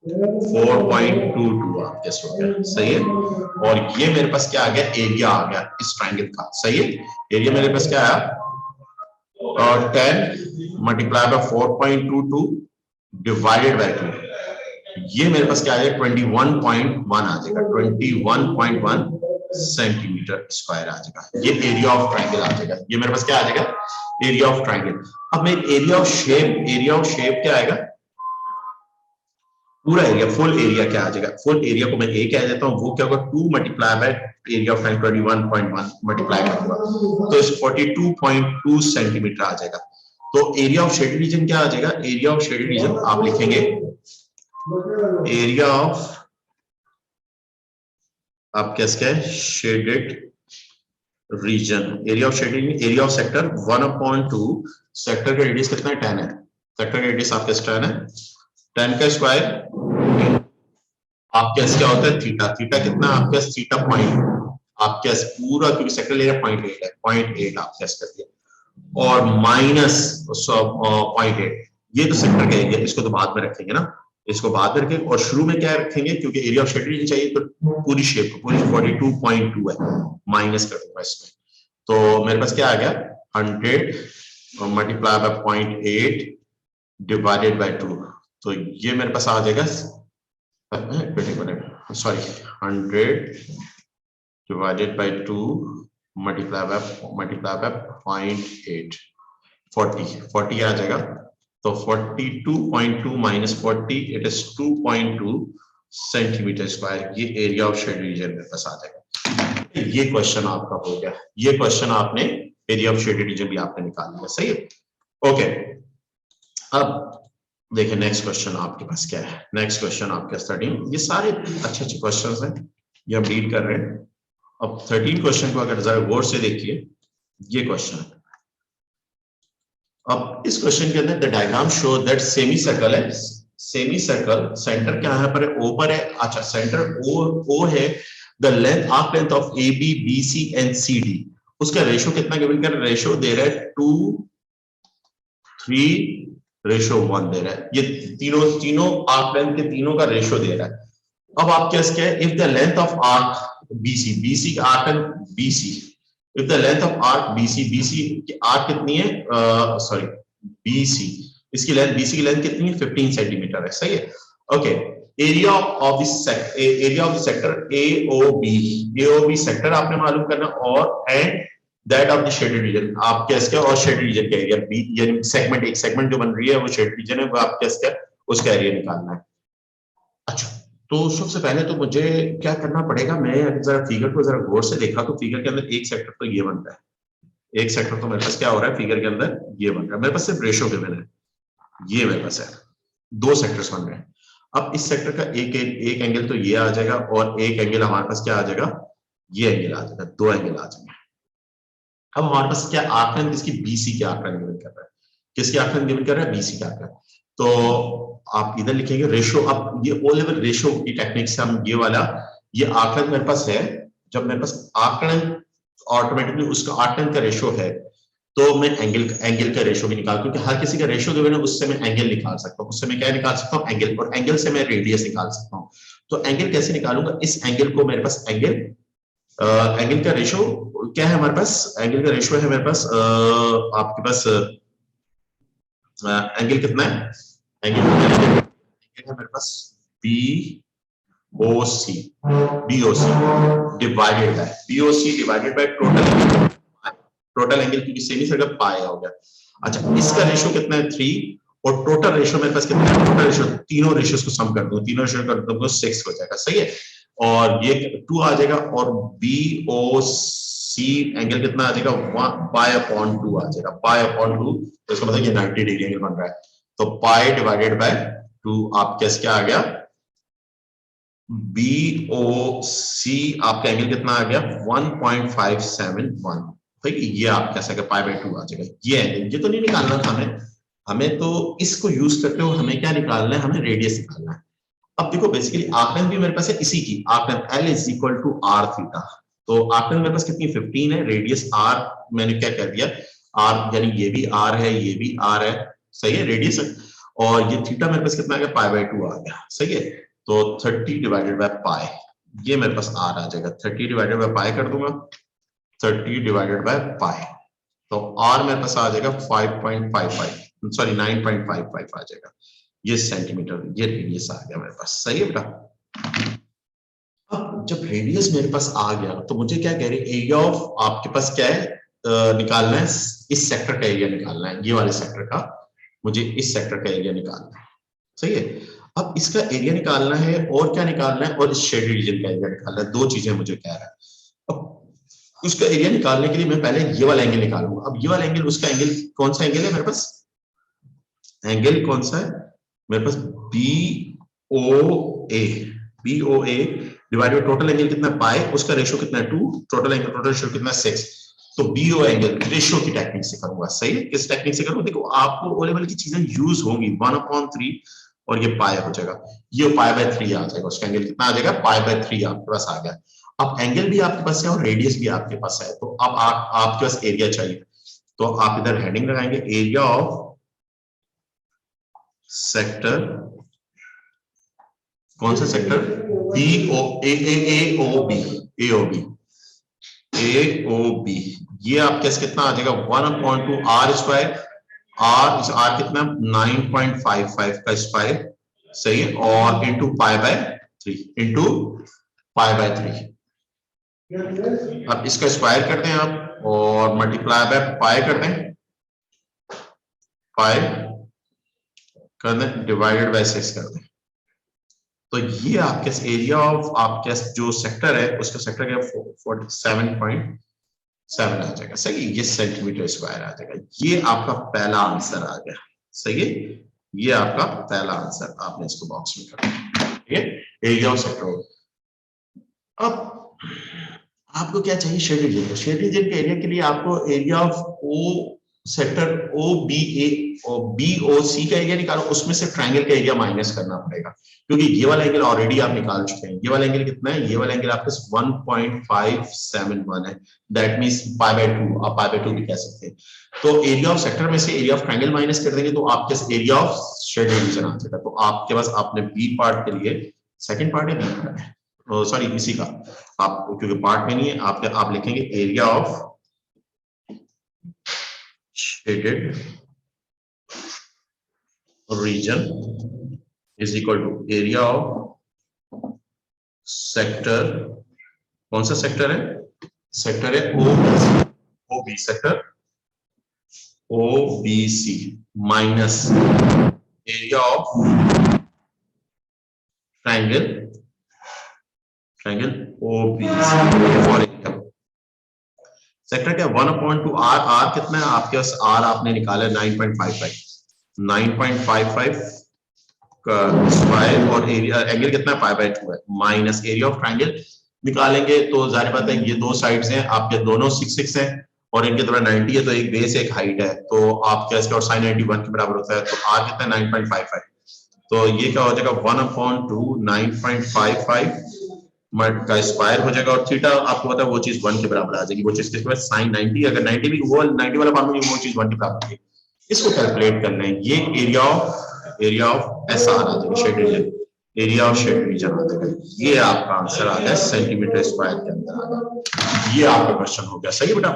4.22 आप गेस हो गया, सही है, और ये मेरे पास क्या आ गया, एरिया आ गया इस ट्रायंगल का, सही है, एरिया मेरे पास क्या आया, और 10 मल्टीप्लाई बाय 4.22 डिवाइडेड बाय 2, ये मेरे पास क्या आ जाएगा 21.1 आ जाएगा, 21.1 सेंटीमीटर स्क्वायर आ जाएगा, ये एरिया ऑफ ट्रायंगल आ जाएगा, ये मेरे पास क्या आ जाएगा, एरिया ऑफ ट्रायंगल। अब मैं एरिया ऑफ शेप क्या आएगा, पूरा एरिया, फुल एरिया क्या आ जाएगा, फुल एरिया को मैं ए कह देता हूँ, वो क्या होगा 2 multiply by area of tank 21.1 multiply करूंगा तो इस 42.2 सेंटीमीटर आ जाएगा। तो एरिया ऑफ शेडेड रीजन क्या आ जाएगा, एरिया ऑफ शेडेड रीजन आप लिखेंगे एरिया ऑफ, आप कैसे क्या है shaded region, area of shaded, area of sector 1/2, sector का रेडियस कितना है 10 है, सेक्टर का रेडियस आपका 10 है, 10 का स्क्वायर आपके पास क्या होता है थीटा, थीटा कितना आपके पास थीटा पॉइंट, आपके पास पूरा क्योंकि सेक्टर ले रहा 0.8 है, 0.8 आपके पास कर दिया और माइनस 0.8, ये तो सेक्टर का एरिया, इसको तो बाद में रखेंगे ना, इसको बाद में रखेंगे और शुरू में क्या रखेंगे क्योंकि एरिया ऑफ शेडेड रीजन चाहिए तो पूरी शेप पूरी 42.2 है, माइनस कर दूंगा इसमें, तो मेरे पास क्या आ गया 100 मल्टीप्लाई बाय 0.8 डिवाइडेड बाय 2, तो ये मेरे पास आ जाएगा sorry 100 divided by 2 multiply by 0.8 40 आ जाएगा, तो 42.2 minus 40 it is 2.2 centimetre square, ये एरिया ऑफ शेडेड रीजन मेरे पास आ जाएगा। ये क्वेश्चन आपका हो गया, ये क्वेश्चन आपने एरिया ऑफ शेडेड रीजन भी आपने निकाल लिया, सही है ओके। अब देखिए नेक्स्ट क्वेश्चन आपके पास क्या है, नेक्स्ट क्वेश्चन आपके 13, ये सारे अच्छे अच्छे क्वेश्चंस हैं ये हम डील कर रहे हैं। अब 13 क्वेश्चन को अगर जरा गौर से देखिए, ये क्वेश्चन है, अब इस क्वेश्चन के अंदर the diagram show that semi circle है, सेमी सर्कल सेंटर क्या है पर है ओ पर है, अच्छा सेंटर ओ है, the length arc length of A B B C and C D, उसका रेशो कितना गिवन कर, रेशो दे रहा है 2:3:1 दे रहा है, ये तीनों आर्क लेंथ के तीनों का रेशो दे रहा है। अब आप क्या if the length of arc BC, BC का arc length BC, if the length of arc BC, BC की आर्क कितनी है सॉरी बीसी, इसकी लेंथ बीसी की लेंथ कितनी है 15 सेंटीमीटर है, सही है okay. Area of the sector AOB sector आपने मालूम करना और and that of the shaded region, आप क्या और शेडेड रीजन का एरिया बी, यानी सेगमेंट एक सेगमेंट जो बन रही है वो शेडेड रीजन है, वो आप क्या उसका एरिया निकालना है। अच्छा तो सबसे पहले तो मुझे क्या करना पड़ेगा, मैं जरा फिगर को जरा गौर से देखा तो फिगर के अंदर एक सेक्टर तो ये बन रहा है, एक सेक्टर तो मेरे पास क्या हो रहा है फिगर के अंदर ये बन रहा है, मेरे पास सिर्फ रेशो गिवन है, ये मेरे पास है 2 सेक्टर्स बन रहे हैं। अब इस सेक्टर का एक एंगल तो ये आ जाएगा और एक एंगल हमारे पास क्या आ जाएगा, ये एंगल आ जाएगा, 2 एंगल आ जाएंगे। अब हमारे पास क्या आकलन किसकी बीसी के आकलन गिवन कर रहा है, किसके आकलन गिवन कर रहा है बीसी का आकलन, तो आप इधर लिखेंगे रेशो, अब ये ओ लेवल रेशो की टेक्निक से हम ये वाला ये आकलन मेरे पास है, जब मेरे पास आकलन ऑटोमेटिकली उसका आकलन का रेशो है तो मैं एंगल का रेशो भी निकाल, क्योंकि हर किसी का रेशो गिवन है उससे मैं एंगल निकाल सकता हूँ, उससे मैं क्या निकाल सकता हूँ एंगल, और एंगल से मैं रेडियस निकाल सकता हूँ। तो एंगल कैसे निकालूंगा, इस एंगल को मेरे पास एंगल का रेशो क्या है हमारे पास, एंगल का रेशो है मेरे पास आपके पास एंगल कितना है, एंगल है मेरे पास BOC divided by total angle क्योंकि सेमी सर्कल पाई हो गया। अच्छा इसका रेशो कितना है 3 और टोटल रेशो मेरे पास कितना है, टोटल रेशो तीनों रेशियोज को सम कर दूं, तीनों रेशियो कर दूं 6 हो जाएगा, सही है, और ये 2 आ जाएगा और BOC एंगल कितना आ जाएगा पाई/2 आ जाएगा, पाई/2, तो इसका मतलब ये 90 डिग्री एंगल बन रहा है, तो पाई डिवाइडेड बाय 2 आप कैसे क्या आ गया BOC आपका एंगल कितना आ गया 1.571, ठीक है, ये आप कह सकते पाई/2 आ जाएगा, ये एंगल, ये तो नहीं निकालना था हमें तो इसको यूज करते हुए हमें क्या निकालना है, हमें रेडियस निकालना है। अब देखो बेसिकली आकलन भी मेरे पास है इसी की, आकलन L = r थीटा, तो आकलन मेरे पास कितनी 15 है, रेडियस r मैंने क्या कर दिया r, यानी ये भी r है ये भी r है, सही है रेडियस है, और ये थीटा मेरे पास कितना आ गया पाई/2 आ गया, सही है, तो 30 डिवाइडेड बाय पाई, ये मेरे पास r आ जाएगा, 30 डिवाइडेड बाय पाई कर दूंगा, 30 डिवाइडेड बाय पाई, तो r मेरे पास आ जाएगा 5.55 सॉरी 9.55 आ जाएगा, ये सेंटीमीटर, ये रेडियस आ गया मेरे पास, सही है बेटा। अब जब रेडियस मेरे पास आ गया तो मुझे क्या कह रहे हैं, एरिया ऑफ आपके पास क्या है निकालना है, इस सेक्टर का एरिया निकालना है, ये वाले सेक्टर का, मुझे इस सेक्टर का एरिया निकालना है, सही है। अब इसका एरिया निकालना है और क्या निकालना है, और इस शेडेड रीजन का एरिया निकालना है। दो चीजें मुझे कह रहा है। अब उसका एरिया निकालने के लिए मैं पहले ये वाला एंगल निकालूंगा। अब ये वाला एंगल, उसका एंगल कौन सा एंगल है मेरे पास, एंगल कौन सा है मेरे पास, BOA। BOA divided total angle कितना है पाई, उसका रेशियो कितना है 2, टोटल एंगल टोटल रेशियो कितना है 6। तो BO एंगल रेशियो की टेक्निक से करूंगा। सही है, किस टेक्निक से करूंगा, देखो आपको ओ लेवल की चीजें यूज होंगी। 1/3 और ये पाई हो जाएगा, ये पाई/3 आ जाएगा, उसका एंगल कितना आ जाएगा, पाई/3 आपके पास आ गया। अब एंगल भी आपके पास है और रेडियस भी आपके पास है, तो अब आपके पास एरिया चाहिए। तो आप इधर हेडिंग लगाएंगे, एरिया ऑफ सेक्टर, कौन सा सेक्टर, AOB। ये आपके कितना आ जाएगा, 1/2 r²। r कितना 9.55 का स्क्वायर, सही है, और इंटू पाई/3 अब इसका स्क्वायर करते हैं आप, और मल्टीप्लाई बाय पाई करते हैं, पाई कर दें, डिवाइडेड बाय 6 कर दें। तो ये आपके एरिया ऑफ आपके जो सेक्टर है, उसका सेक्टर क्या 47.7 आ जाएगा। सही, ये सेंटीमीटर स्क्वायर आ जाएगा। ये आपका पहला आंसर आ गया। सही है, ये आपका पहला आंसर, आपने इसको बॉक्स में कर दिया। ठीक है, एरिया ऑफ सेक्टर। अब आपको क्या चाहिए, शेड रीजन। शेड रीजन के एरिया के लिए आपको area of O sector OBA और BOC का एरिया निकालो, उसमें से ट्रायंगल का एरिया माइनस करना पड़ेगा, क्योंकि ये वाला एंगल ऑलरेडी आप निकाल चुके हैं। ये वाला एंगल कितना है, ये वाला एंगल आपके 1.571 है, दैट मींस पाई/2, आप पाई/2 भी कह सकते हैं। तो एरिया ऑफ सेक्टर में से एरिया ऑफ ट्रायंगल माइनस कर देंगे, तो आपके एरिया ऑफ शेड रीजन आ जाएगा। तो आपके पास आपने बी पार्ट के लिए, सेकंड पार्ट है, बी पार्ट है, सॉरी इसी का, आप क्योंकि पार्ट में नहीं है, आप लिखेंगे area of shaded region is equal to area of sector, कौन सा सेक्टर है, सेक्टर है OB, sector OBC minus area of triangle OBC for example. Sector क्या 1/2 r कितना है आपके पास, r आपने निकाला है 9.55 का स्क्वायर, और एरिया एंगल कितना है पाई/2 है, माइनस एरिया ऑफ ट्रायंगल निकालेंगे। तो जाहिर बात है ये दो साइड्स हैं आपके, दोनों 6 है, और इनके थोड़ा 90 है, तो एक बेस एक हाइट है, तो आप क्या और sin 90 1 के बराबर होता है, तो r कितना है 9.55, तो ये क्या हो जाएगा 1/2 9.55 का स्क्वायर हो जाएगा, और थीटा आपको पता है वो चीज 1 के बराबर आ जाएगी। वो चीज किसके बाद sin 90, अगर 90 भी वो 90 वाला फॉर्मूला, वो चीज 1 के बराबर है। इसको कैलकुलेट करना है, ये एरिया ऑफ SR आ जाएगा, shade region, area of shade region आ जाएगा। ये आपका आंसर आ गया, सेंटीमीटर स्क्वायर के अंदर आ गया। ये आपका क्वेश्चन हो गया। सही है बेटा,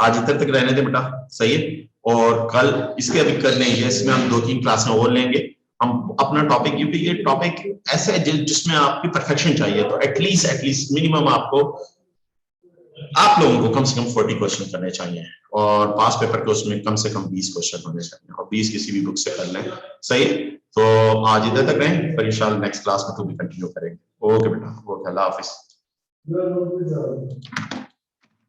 आज इधर तक रहने दे बेटा, सही है, और कल इसके अभी करने हैं, इसमें हम 2-3 क्लासें और लेंगे हम अपना टॉपिक, क्योंकि ये टॉपिक ऐसा है जिसमें आपकी परफेक्शन चाहिए। तो एटलीस्ट मिनिमम आपको, आप लोगों को कम से कम 40 क्वेश्चन करने चाहिए, और पास पेपर के उसमें कम से कम 20 क्वेश्चन होने चाहिए, और 20 किसी भी बुक से कर लें। सही है, तो आज इधर तक रहें, पर इंशाल्लाह नेक्स्ट क्लास में तो भी कंटिन्यू करेंगे। ओके बेटा, ओके, अल्लाह हाफिज।